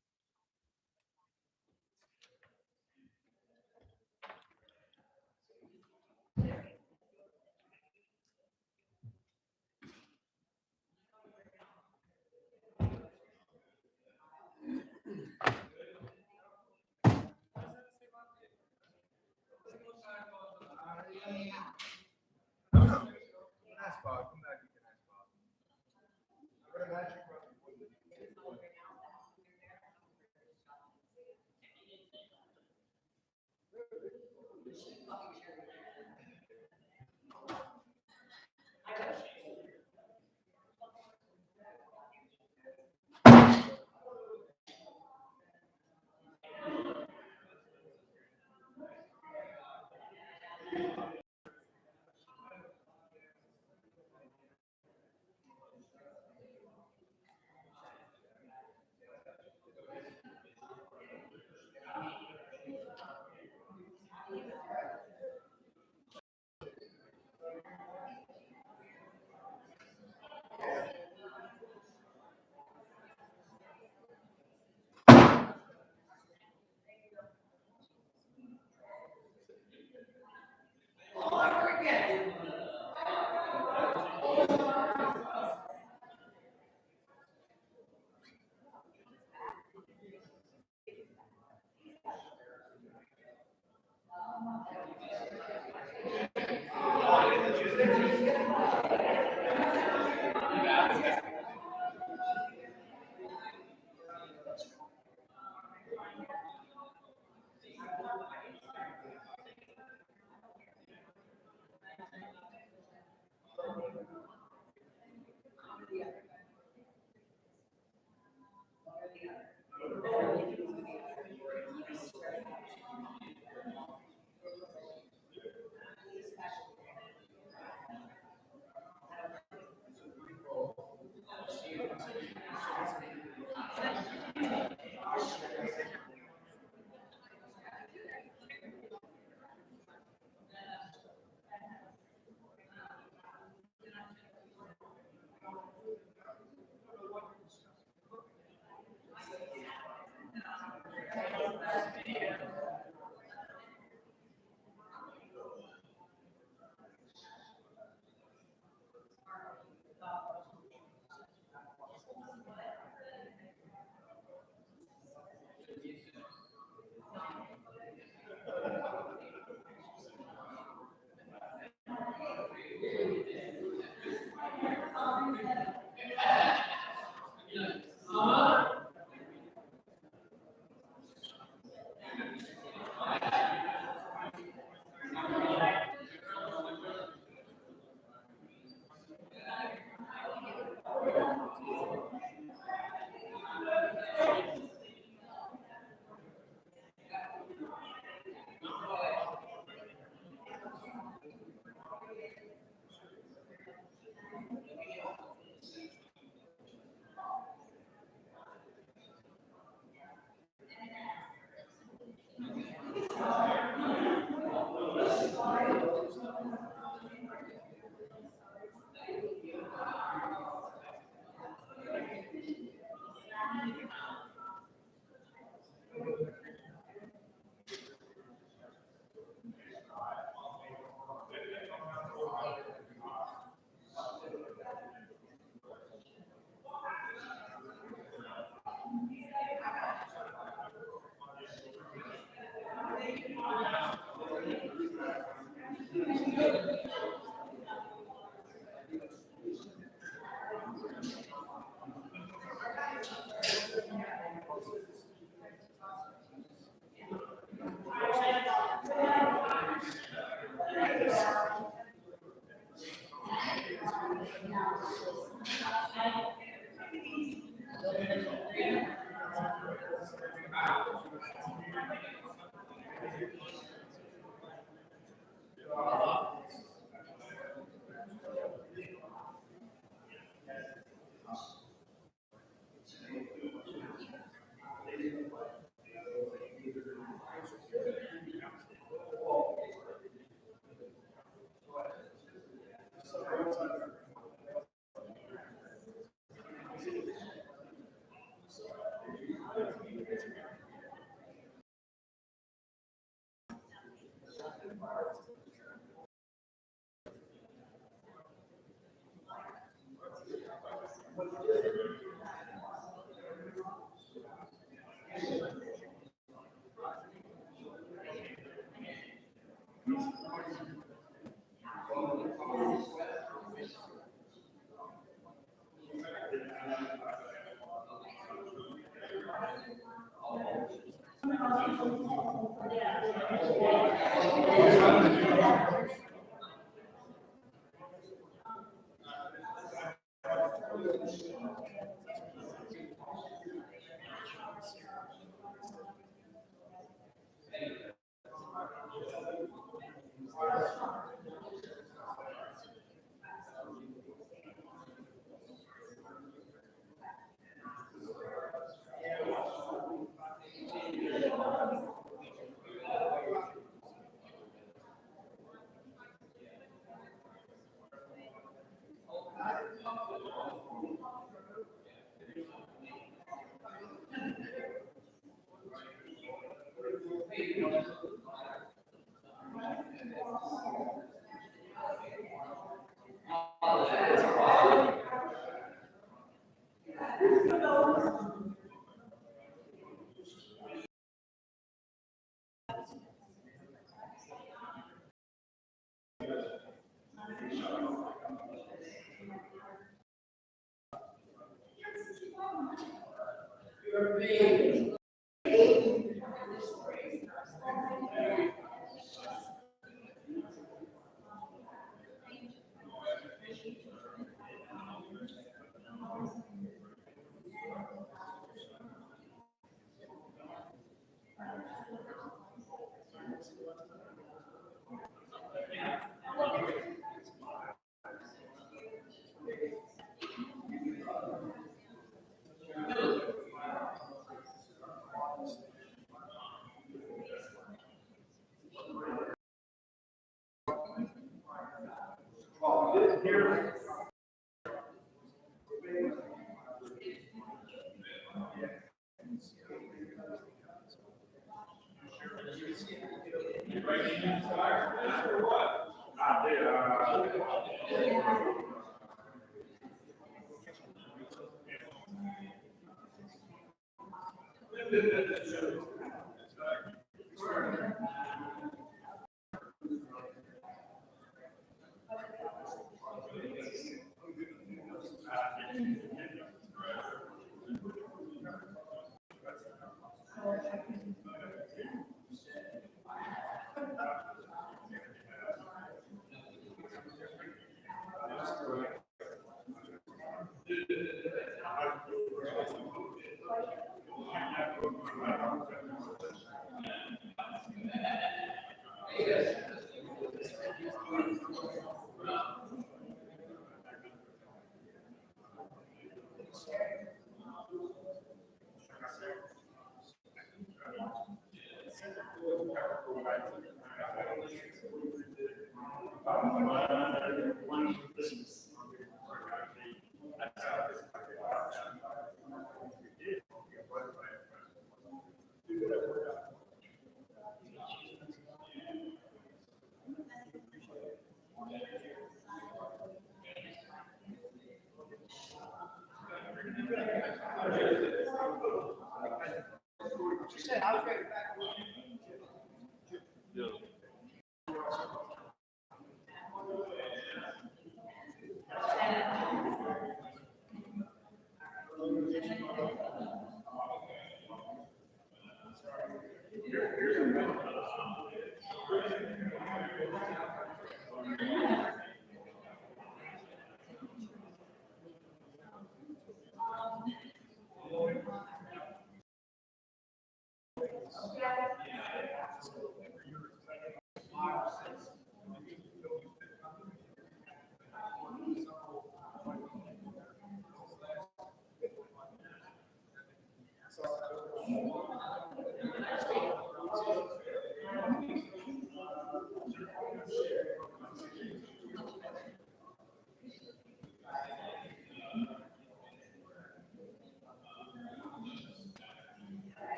Oh,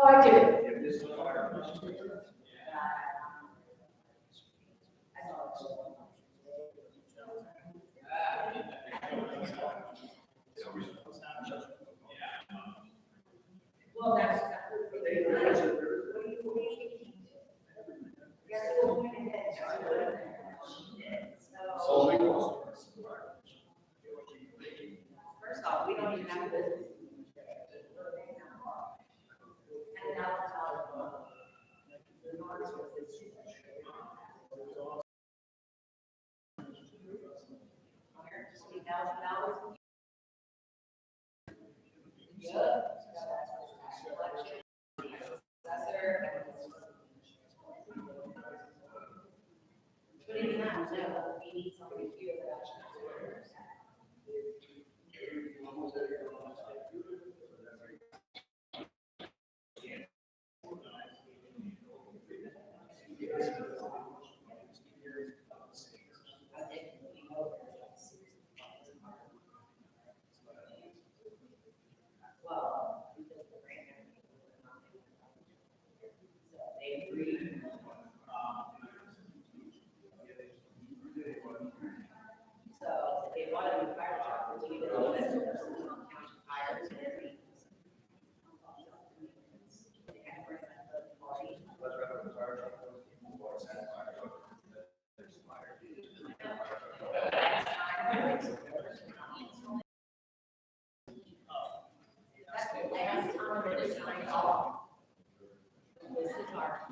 I do. First off, we don't even have business. So they want to do fire truck, which we know this person hires. That's the last time it is signed off. This is our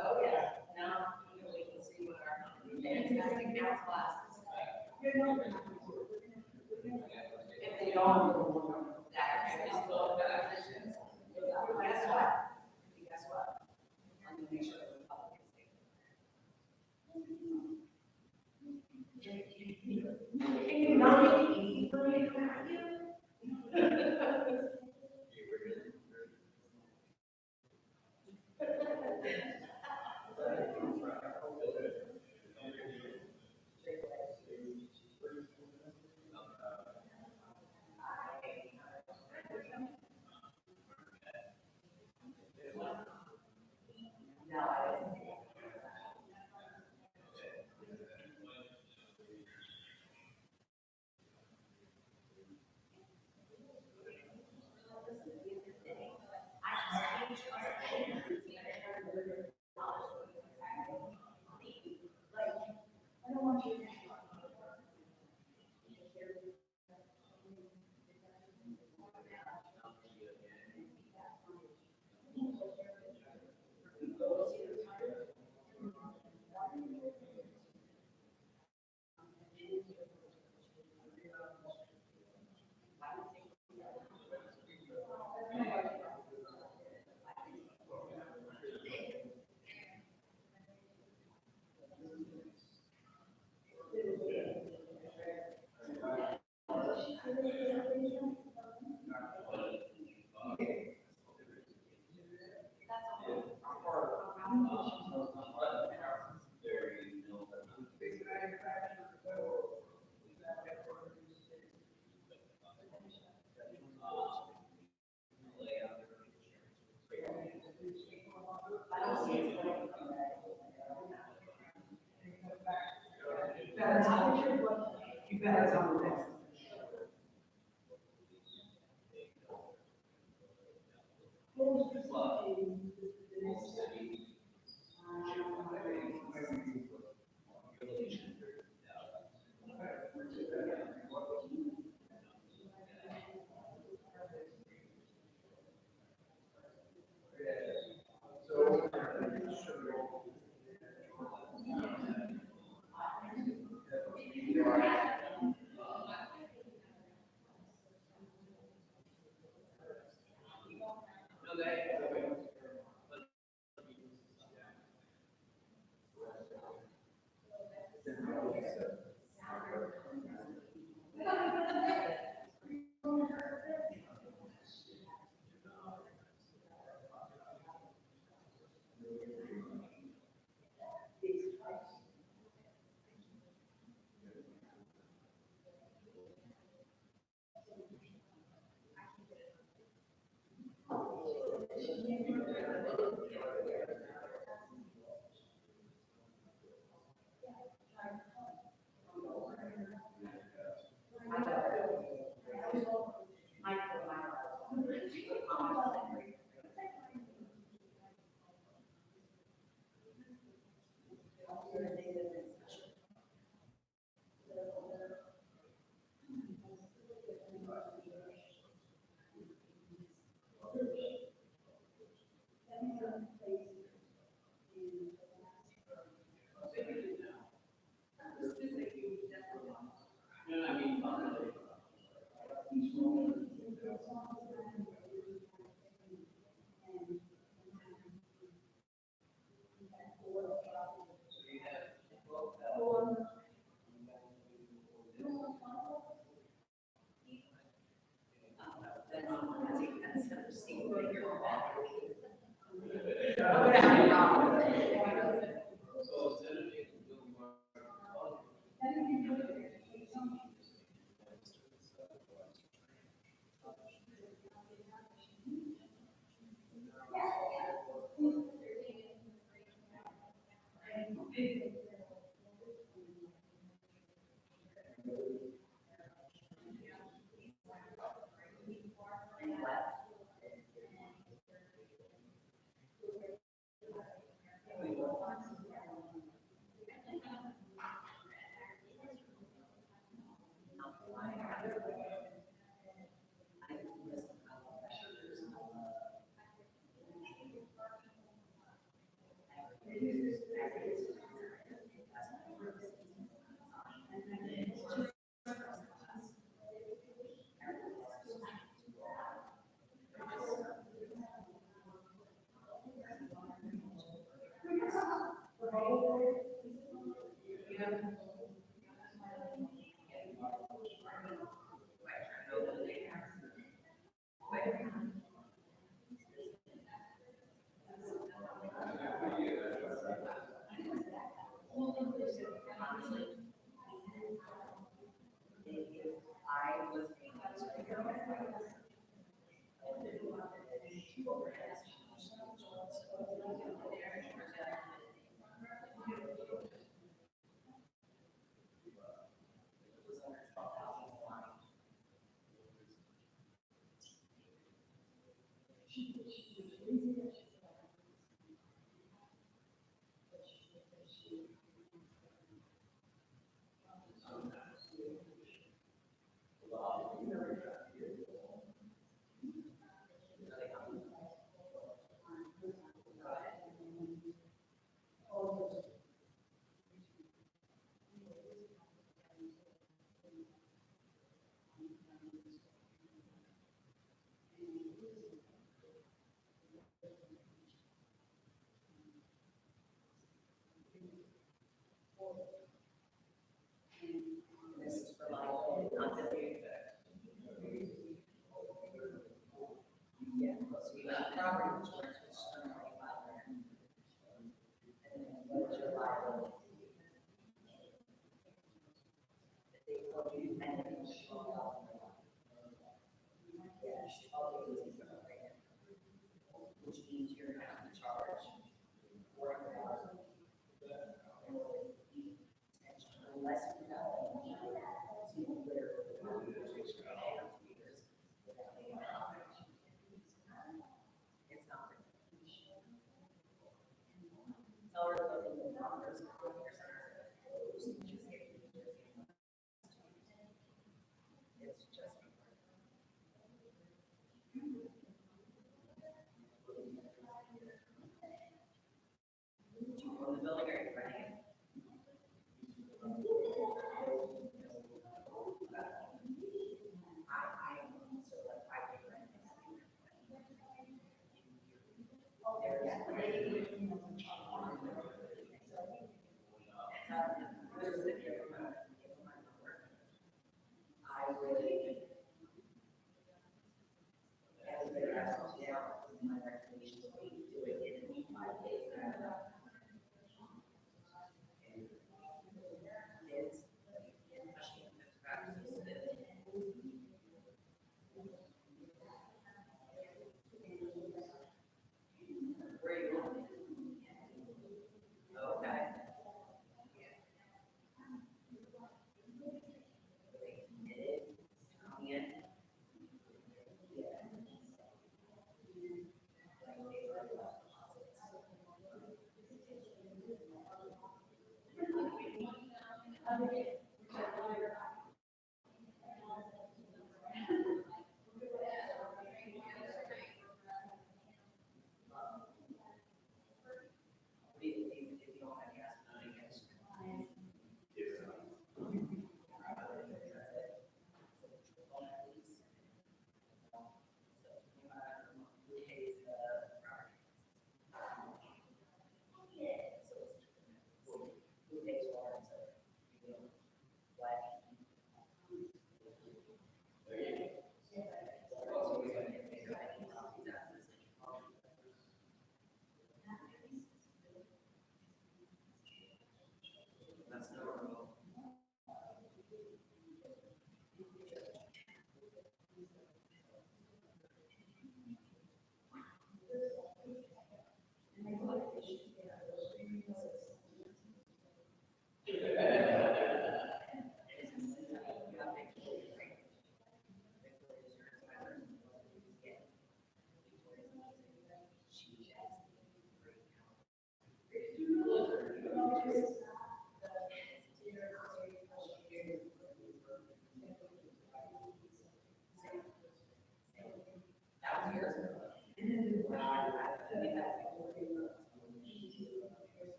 Oh, yeah, now, we can see what our fantastic math classes. If they don't, that is still better. Guess what? Guess what? I'm gonna make sure that the public is safe. Can you not make it easy for me to ask you? You better tell me next.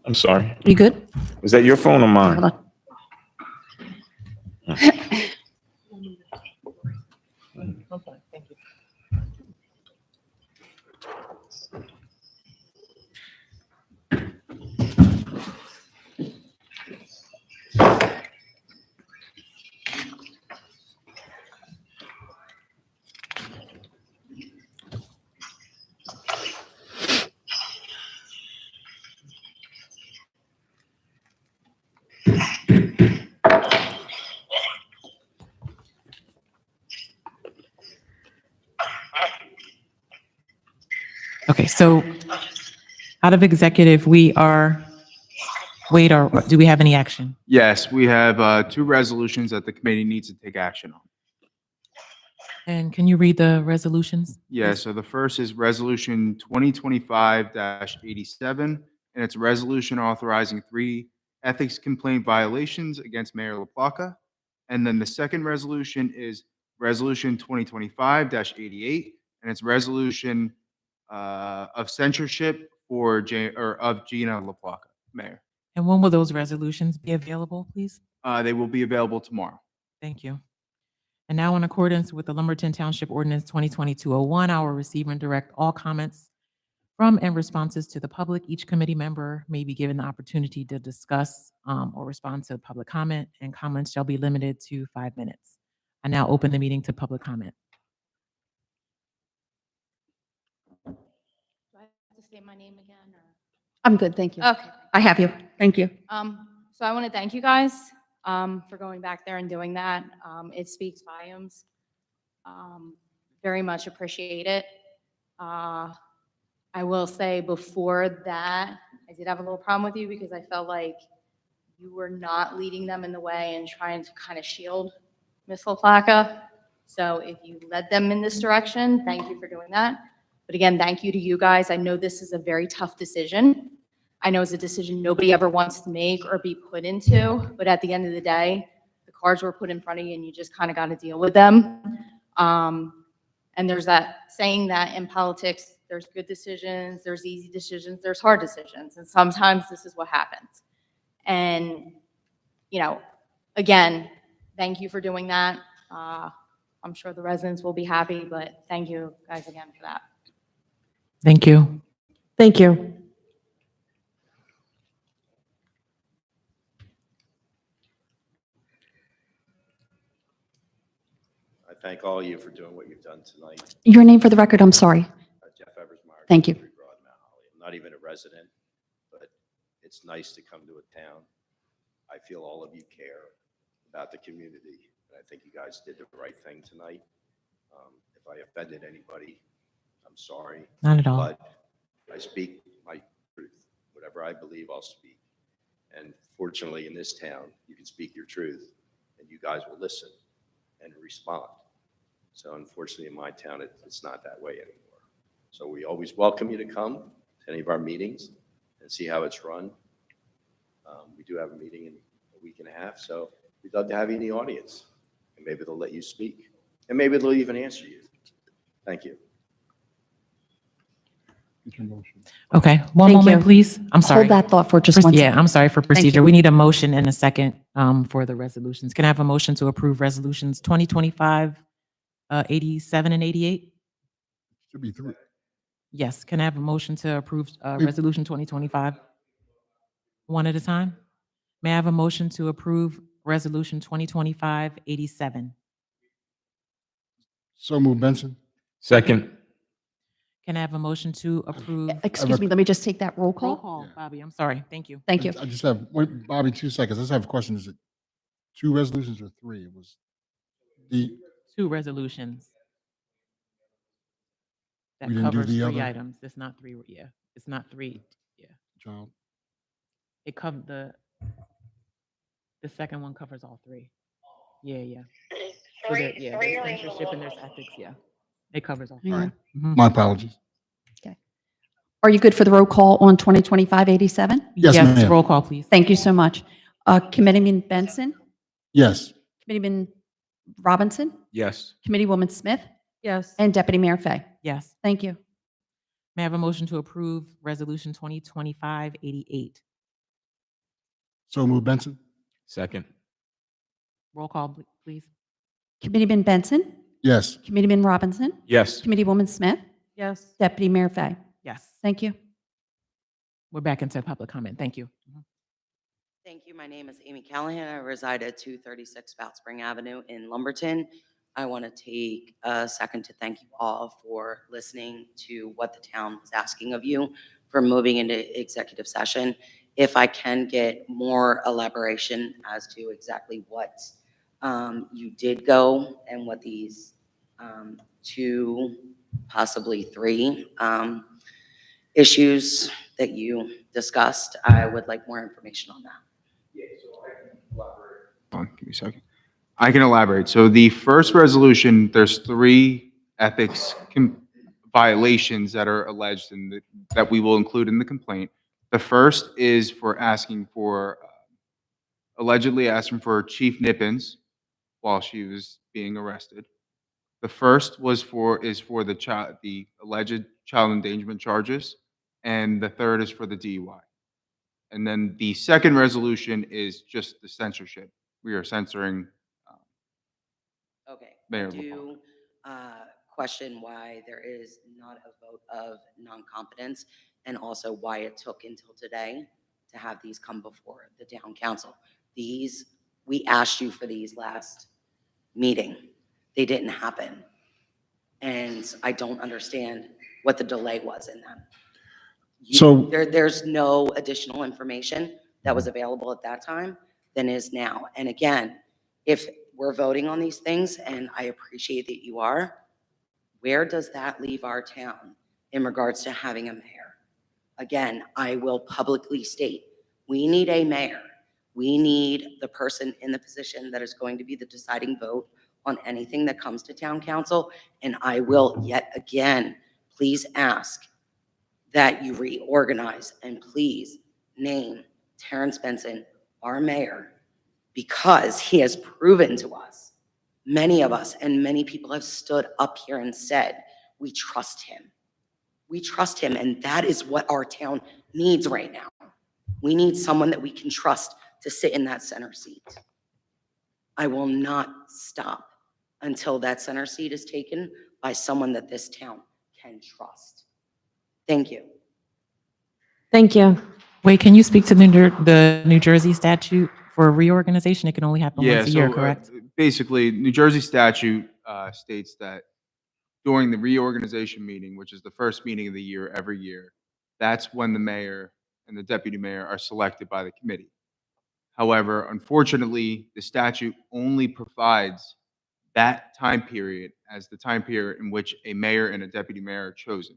I'm sorry. You good? Is that your phone or mine? Hold on. Okay, thank you. Okay, so out of executive, we are, wait, or do we have any action? Yes, we have 2 resolutions that the committee needs to take action on. And can you read the resolutions? Yeah, so the first is Resolution 2025-87, and it's a resolution authorizing 3 ethics complaint violations against Mayor LaPlaca. And then the second resolution is Resolution 2025-88, and it's resolution of censorship for of Gina LaPlaca, Mayor. And when will those resolutions be available, please? They will be available tomorrow. Thank you. And now in accordance with the Lumberton Township Ordinance 2022-01, I will receive and direct all comments from and responses to the public. Each committee member may be given the opportunity to discuss or respond to public comment, and comments shall be limited to 5 minutes. I now open the meeting to public comment. Do I have to say my name again, or? I'm good, thank you. Okay. I have you. Thank you. So I want to thank you guys for going back there and doing that. It speaks volumes. Very much appreciate it. I will say before that, I did have a little problem with you because I felt like you were not leading them in the way and trying to kind of shield Ms. LaPlaca. So if you led them in this direction, thank you for doing that. But again, thank you to you guys. I know this is a very tough decision. I know it's a decision nobody ever wants to make or be put into, but at the end of the day, the cards were put in front of you and you just kind of got to deal with them. And there's that saying that in politics, there's good decisions, there's easy decisions, there's hard decisions. And sometimes this is what happens. And, you know, again, thank you for doing that. I'm sure the residents will be happy, but thank you guys again for that. Thank you. Thank you. I thank all of you for doing what you've done tonight. Your name for the record, I'm sorry. Jeff Eversmeyer. Thank you. 23 Broadmount Holly. I'm not even a resident, but it's nice to come to a town. I feel all of you care about the community, and I think you guys did the right thing tonight. If I offended anybody, I'm sorry. Not at all. But I speak my truth. Whatever I believe, I'll speak. And fortunately, in this town, you can speak your truth, and you guys will listen and respond. So unfortunately, in my town, it's not that way anymore. So we always welcome you to come to any of our meetings and see how it's run. We do have a meeting in a week and a half, so we'd love to have you in the audience, and maybe they'll let you speak. And maybe they'll even answer you. Thank you. Okay, one Thank moment, you. please. I'm sorry. Hold that thought for just one Yeah, second. I'm sorry for Thank procedure. you. We need a motion and a second for the resolutions. Can I have a motion to approve resolutions 2025, 87 and 88? Should be three. Yes, can I have a motion to approve Wait. resolution 2025? One at a time? May I have a motion to approve resolution 2025, 87? So move Benson. Second. Can I have a motion to approve? Excuse me, let me just take that roll Roll call. call, Bobby, I'm sorry. Thank you. Thank you. I just have, wait, Bobby, 2 seconds. I just have a question. Is it 2 resolutions or 3? It was the, Two resolutions that We didn't do covers the three other? items. It's not three, yeah. It's not three, yeah. child. It covered the second one covers all three. Yeah, yeah. So there, yeah, there's censorship and there's ethics, yeah. It covers all Hang three. on. Mhm. My apologies. Are you good for the roll call on 2025-87? Yes, ma'am. Roll call, please. Thank you so much. Committeeman Benson, Yes. Committeeman Robinson, Yes. Committeewoman Smith, Yes. and Deputy Mayor Fay. Yes. Thank you. May I have a motion to approve resolution 2025, 88? So move Benson. Second. Roll call, please. Committeeman Benson, Yes. Committeeman Robinson, Yes. Committeewoman Smith, Yes. Deputy Mayor Fay. Yes. Thank you. We're back into public comment. Thank you. Thank you. My name is Amy Callahan. I reside at 236 Spout Spring Avenue in Lumberton. I want to take a second to thank you all for listening to what the town was asking of you for moving into executive session. If I can get more elaboration as to exactly what you did go and what these 2, possibly 3 issues that you discussed, I would like more information on that. Hold on, give me a second. I can elaborate. So the first resolution, there's 3 ethics violations that are alleged in that we will include in the complaint. The first is for asking for, allegedly asking for Chief Nippens while she was being arrested. The first is for the alleged child endangerment charges, and the third is for the DUI. And then the second resolution is just the censorship. We are censoring Okay. Mayor I LaPlante. do question why there is not a vote of non-competence, and also why it took until today to have these come before the town council. These, we asked you for these last meeting. They didn't happen. And I don't understand what the delay was in them. There's no additional information that was available at that time than is now. And again, if we're voting on these things, and I appreciate that you are, where does that leave our town in regards to having a mayor? Again, I will publicly state, we need a mayor. We need the person in the position that is going to be the deciding vote on anything that comes to town council. And I will yet again, please ask that you reorganize and please name Terrence Benson our mayor, because he has proven to us, many of us and many people have stood up here and said, we trust him. We trust him, and that is what our town needs right now. We need someone that we can trust to sit in that center seat. I will not stop until that center seat is taken by someone that this town can trust. Thank you. Thank you. Wait, can you speak to the New Jersey statute for reorganization? It can only happen once a year, correct? Basically, New Jersey statute states that during the reorganization meeting, which is the first meeting of the year every year, that's when the mayor and the deputy mayor are selected by the committee. However, unfortunately, the statute only provides that time period as the time period in which a mayor and a deputy mayor are chosen.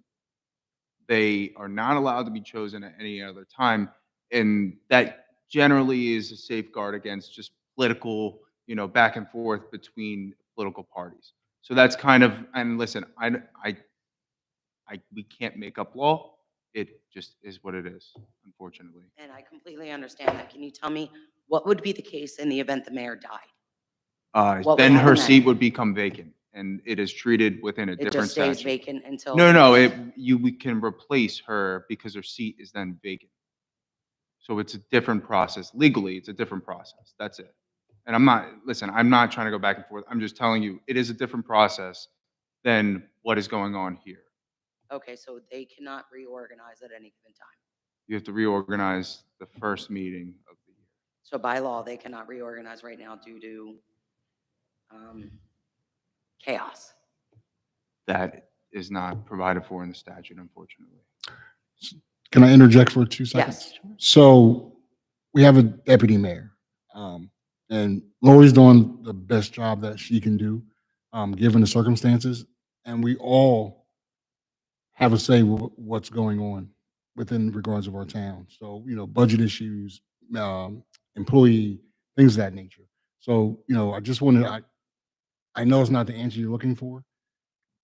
They are not allowed to be chosen at any other time, and that generally is a safeguard against just political, back and forth between political parties. So that's kind of, and listen, we can't make up law. It just is what it is, unfortunately. And I completely understand that. Can you tell me what would be the case in the event the mayor died? What would Then her happen seat then? would become vacant, and it is treated within a It different just stays statute. vacant until. No, we can replace her because her seat is then vacant. So it's a different process. Legally, it's a different process. That's it. And listen, I'm not trying to go back and forth. I'm just telling you, it is a different process than what is going on here. Okay, so they cannot reorganize at any given time. You have to reorganize the first meeting of the year. So by law, they cannot reorganize right now due to chaos. That is not provided for in the statute, unfortunately. Can I interject for 2 seconds? Yes. So we have a deputy mayor, and Lori's doing the best job that she can do, given the circumstances, and we all have a say what's going on within regards of our town. So, budget issues, employee, things of that nature. So, I just wanted, I know it's not the answer you're looking for,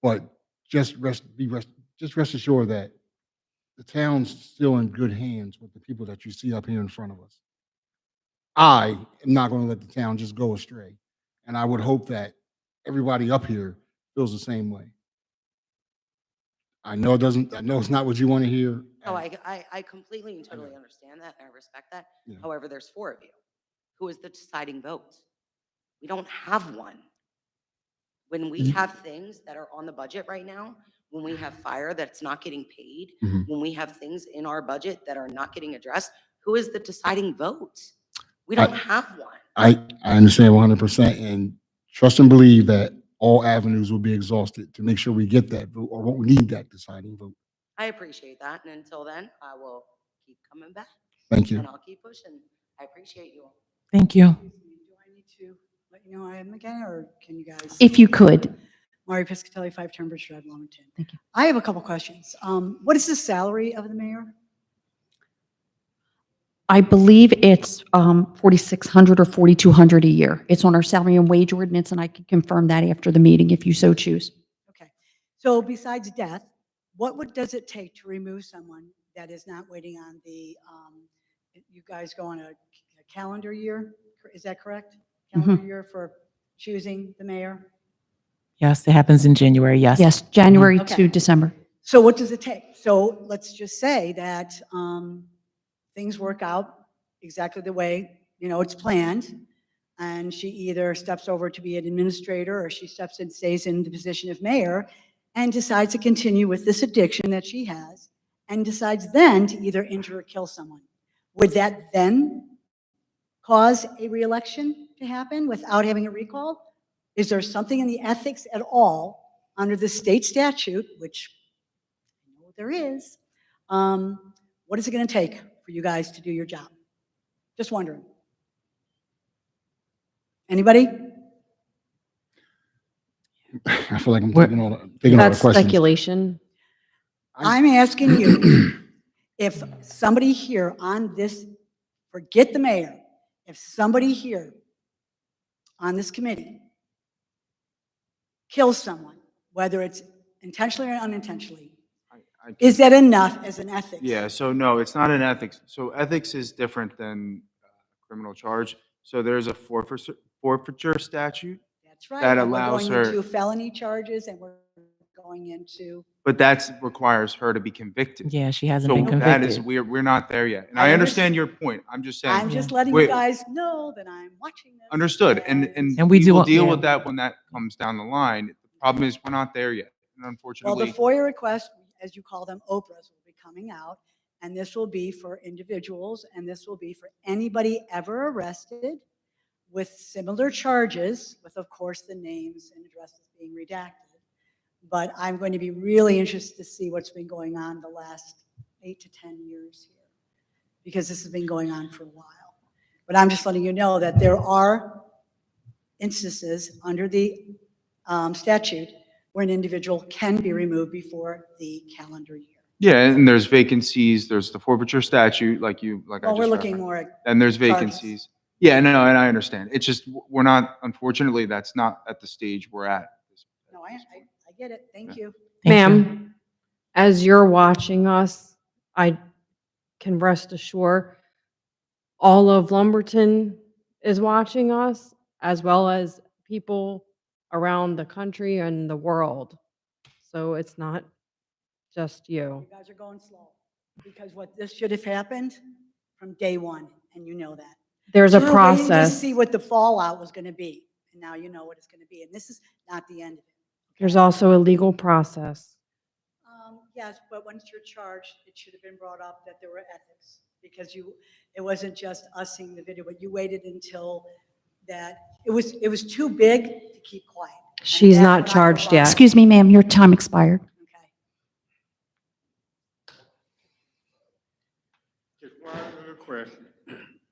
but just rest assured that the town's still in good hands with the people that you see up here in front of us. I am not going to let the town just go astray. And I would hope that everybody up here feels the same way. I know it's not what you want to hear. Oh, I completely and totally understand that, and I respect that. Yeah. However, there's 4 of you. Who is the deciding vote? We don't have one. When we You- have things that are on the budget right now, when we have fire that's not getting paid, Mhm. when we have things in our budget that are not getting addressed, who is the deciding vote? We I- don't have one. I understand 100%, and trust and believe that all avenues will be exhausted to make sure we get that vote, or we need that deciding vote. I appreciate that, and until then, I will keep coming back. Thank you. And I'll keep pushing. I appreciate you all. Thank you. Do I need to let you know I am again, or can you guys? If you could. Mari Piscatelli, 5 Tunbridge Drive, Wilmington. Thank you. I have a couple questions. What is the salary of the mayor? I believe it's 4,600 or 4,200 a year. It's on our salary and wage ordinance, and I can confirm that after the meeting if you so choose. Okay. So besides death, does it take to remove someone that is not waiting on the, you guys go on a calendar year? Is that correct? Calendar year for choosing the mayor? Yes, it happens in January, yes. Yes, January Okay. to December. So what does it take? So let's just say that things work out exactly the way, it's planned, and she either steps over to be an administrator, or she steps and stays in the position of mayor and decides to continue with this addiction that she has, and decides then to either injure or kill someone. Would that then cause a reelection to happen without having a recall? Is there something in the ethics at all under the state statute, which I know there is? What is it going to take for you guys to do your job? Just wondering. Anybody? I feel like I'm We're- taking all the That's questions. speculation. I'm asking you, if somebody here on this, forget the mayor, if somebody here on this committee kills someone, whether it's intentionally or unintentionally, is that enough as an ethics? Yeah, so no, it's not an ethics. So ethics is different than criminal charge. So there's a forfeiture statute, That's right. that and allows We're going her- into felony charges, and we're going into, but that requires her to be convicted. Yeah, she hasn't So been that is, convicted. we're not there yet. And I I understand your point. I'm just saying. I'm just letting Wait. you guys know that I'm watching this. Understood. And And we we do will want- deal yeah. with that when that comes down the line. The problem is we're not there yet. And Well, the unfortunately, FOIA requests, as you call them, Oprahs, will be coming out, and this will be for individuals, and this will be for anybody ever arrested with similar charges, with, of course, the names and addresses being redacted. But I'm going to be really interested to see what's been going on the last 8 to 10 years here, because this has been going on for a while. But I'm just letting you know that there are instances under the statute where an individual can be removed before the calendar year. yeah, and there's vacancies, there's the forfeiture statute, like I Well, just we're looking referenced. more at And there's charges. vacancies. Yeah, no, and I understand. It's just, we're not, unfortunately, that's not at the stage we're at. No, I get it. Thank you. Thank you. Ma'am, as you're watching us, I can rest assured all of Lumberton is watching us, as well as people around the country and the world. So it's not just you. You guys are going slow, because what this should have happened from day one, and you know that. There's a You were waiting to process. see what the fallout was going to be, and now you know what it's going to be, and this is not the end of it. There's also a legal process. Yes, but once you're charged, it should have been brought up that there were ethics, because it wasn't just us seeing the video, but you waited until that, it was too big to keep quiet. And She's that's not what I charged provide. yet. Excuse me, ma'am, your time expired. Just one other question.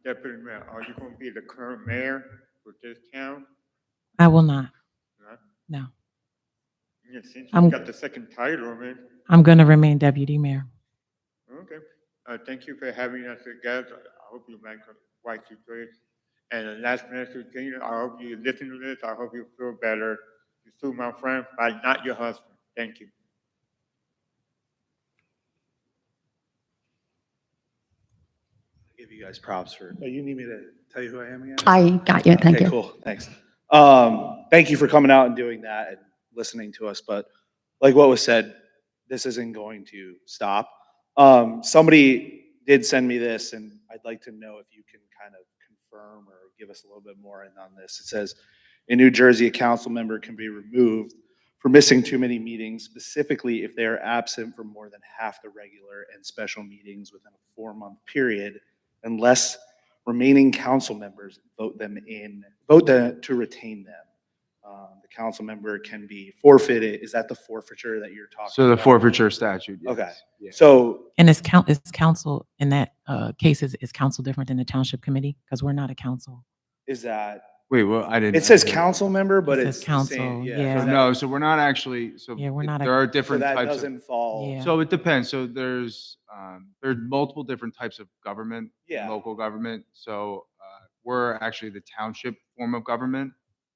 Deputy Mayor, are you going to be the current mayor for this town? I will not. Not? No. Yeah, since I'm- you got the second title, man. I'm going to remain deputy mayor. Okay. Thank you for having us again. I hope you make a right choice. And last message, Gina, I hope you listen to this. I hope you feel better. You're still my friend, but not your husband. Thank you. Give you guys props for. Oh, you need me to tell you who I am again? I got you, thank Okay, you. cool, thanks. Thank you for coming out and doing that and listening to us, but like what was said, this isn't going to stop. Somebody did send me this, and I'd like to know if you can kind of confirm or give us a little bit more in on this. It says, in New Jersey, a council member can be removed for missing too many meetings, specifically if they are absent for more than half the regular and special meetings within a 4-month period, unless remaining council members vote to retain them. The council member can be forfeited. Is that the forfeiture that you're talking So the about? forfeiture statute, yes. Okay. Yeah. So And is council, in that case, is council different than the township committee? Because we're not a council. is that, Wait, well, I didn't. it says council member, but It it's says the same. council, Yeah. yeah. So Is that- no, so we're not actually, so Yeah, we're not a- there are So different that types of. doesn't fall. Yeah. So it depends. So there's multiple different types of government, Yeah. local government. So we're actually the township form of government.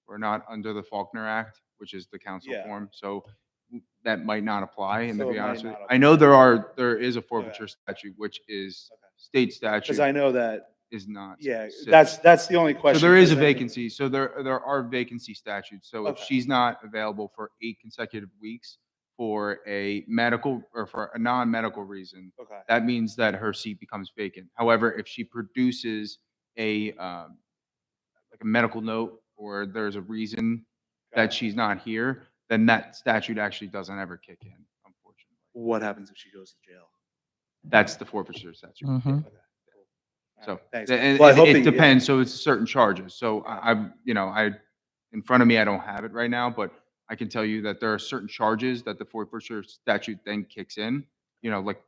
We're not under the Faulkner Act, which is the council Yeah. form. So that might not apply. And So to it be might honest with you, not I know there is a forfeiture statute, which is state statute. Because I know that, is not. yeah, specific. that's the only question. So there is a 'cause then- vacancy. So there are vacancy statutes. So if Okay. she's not available for 8 consecutive weeks for a medical or for a non-medical reason, Okay. that means that her seat becomes vacant. However, if she produces a like a medical note or there's a reason that she's not here, then that statute actually doesn't ever kick in, unfortunately. What happens if she goes to jail? That's the forfeiture statute. Mhm. So, Thanks. and Well, I hope it that you- depends, so it's certain charges. So I'm, in front of me, I don't have it right now, but I can tell you that there are certain charges that the forfeiture statute then kicks in, like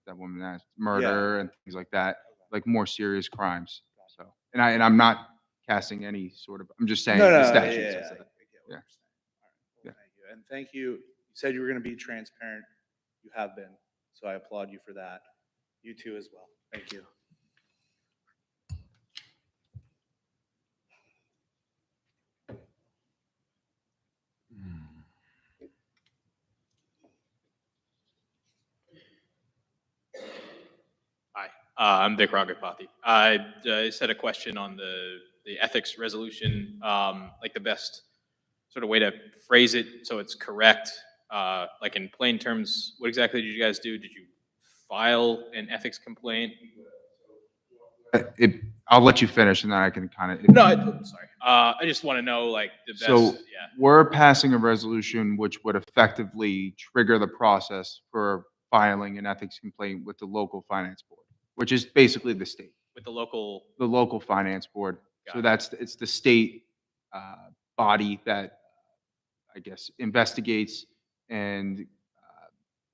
that woman asked, murder and things like that, like more serious crimes. So, and I'm not casting any sort of, I'm just saying No, the no, statute yeah, says yeah, that. I get what Yeah. you're saying. All right. Well, thank you. And thank you. You said you were going to be transparent. You have been. So I applaud you for that. You too as well. Thank you. Hi, I'm Vic Ragapathy. I just had a question on the ethics resolution, like the best sort of way to phrase it so it's correct. Like in plain terms, what exactly did you guys do? Did you file an ethics complaint? I'll let you finish and then I can kind of. No, sorry. I just want to know like the best. So Yeah. we're passing a resolution which would effectively trigger the process for filing an ethics complaint with the local finance board, which is basically the state. With the local. The local finance board. Got So it. it's the state body that, I guess, investigates and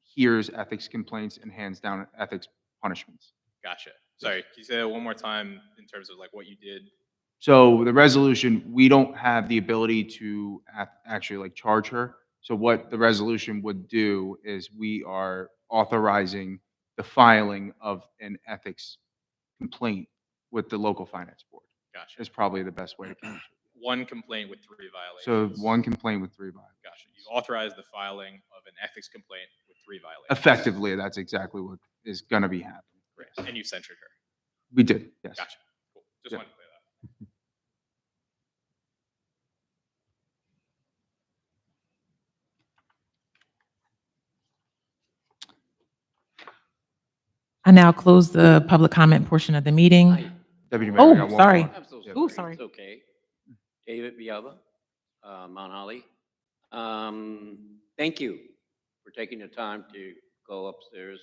hears ethics complaints and hands down ethics punishments. Gotcha. Sorry, can you say that one more time in terms of like what you did? So the resolution, we don't have the ability to actually like charge her. So what the resolution would do is we are authorizing the filing of an ethics complaint with the local finance board. Gotcha. Is probably the best way to capture it. One complaint with 3 violations. So one complaint with 3 violations. Gotcha. You authorized the filing of an ethics complaint with 3 violations. Effectively, that's exactly what is going to be happening. Great. And you censured her. We did, yes. Gotcha. Cool. Just Yeah. wanted to clear that. I now close the public comment portion of the meeting. Deputy Mayor, I got Oh, one sorry. more. I'm so Yeah. sorry. sorry. It's okay. David Biava, Mount Holly. Thank you for taking the time to go upstairs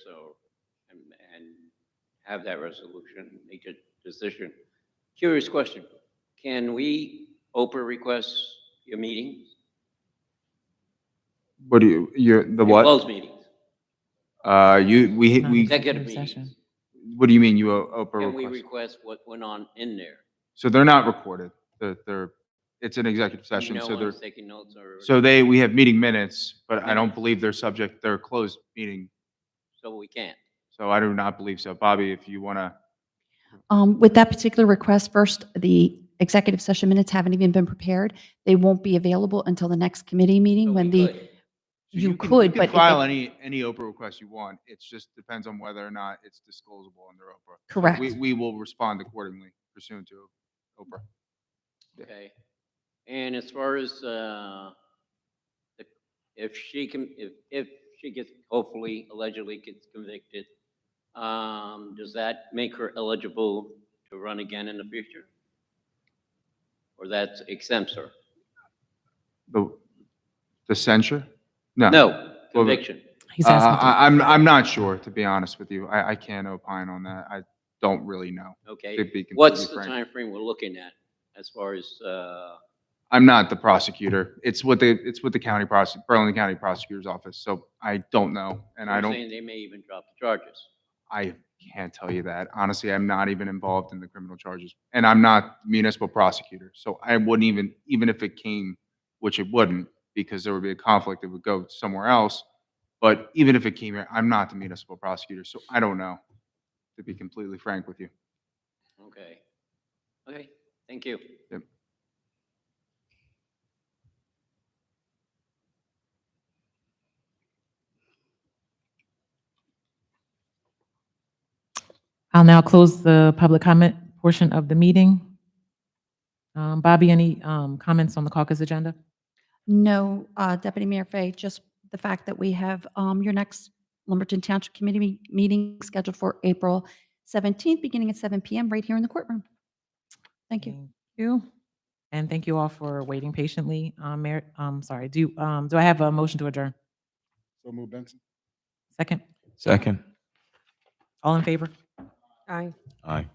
and have that resolution, make a decision. Curious question. Can we Oprah request your meetings? What do you, the Your what? closed meetings, We, executive meetings? what do you mean you Oprah Can we request? request what went on in there? So they're not recorded. It's an executive Do you session, know so they're, one's taking notes or? so we have meeting minutes, but I don't Minutes. believe they're closed meeting. So we can't. So I do not believe so. Bobby, if you want to, With that particular request, first, the executive session minutes haven't even been prepared. They won't be available until the next committee meeting when the, could. you you could, can but if file it- any Oprah request you want. It just depends on whether or not it's disclosable under Oprah. So Correct. We will respond accordingly pursuant to Oprah. Okay. And as far as, if she can, if she gets, hopefully, allegedly gets convicted, does that make her eligible to run again in the future? Or that exempts her? The censure? No. No, Well, conviction. He's asking. I'm not sure, to be honest with you. I can't opine on that. I don't really know. Okay. To be completely What's the frank. time frame we're looking at as far as, I'm not the prosecutor. It's what the Berlin County Prosecutor's Office. So I don't know, and I you're don't. saying they may even drop the charges? I can't tell you that. Honestly, I'm not even involved in the criminal charges, and I'm not municipal prosecutor. So I wouldn't even if it came, which it wouldn't, because there would be a conflict. It would go somewhere else. But even if it came here, I'm not the municipal prosecutor, so I don't know, to be completely frank with you. Okay. Okay, thank you. Yep. I'll now close the public comment portion of the meeting. Bobby, any comments on the caucus agenda? no, Deputy Mayor Fay, just the fact that we have your next Lumberton Township Committee meeting scheduled for April 17th, beginning at 7 PM, right here in the courtroom. Thank you. Thank you. And thank you all for waiting patiently. Mayor, sorry, do I have a motion to adjourn? So move Benson. Second? Second. All in favor? Aye. Aye.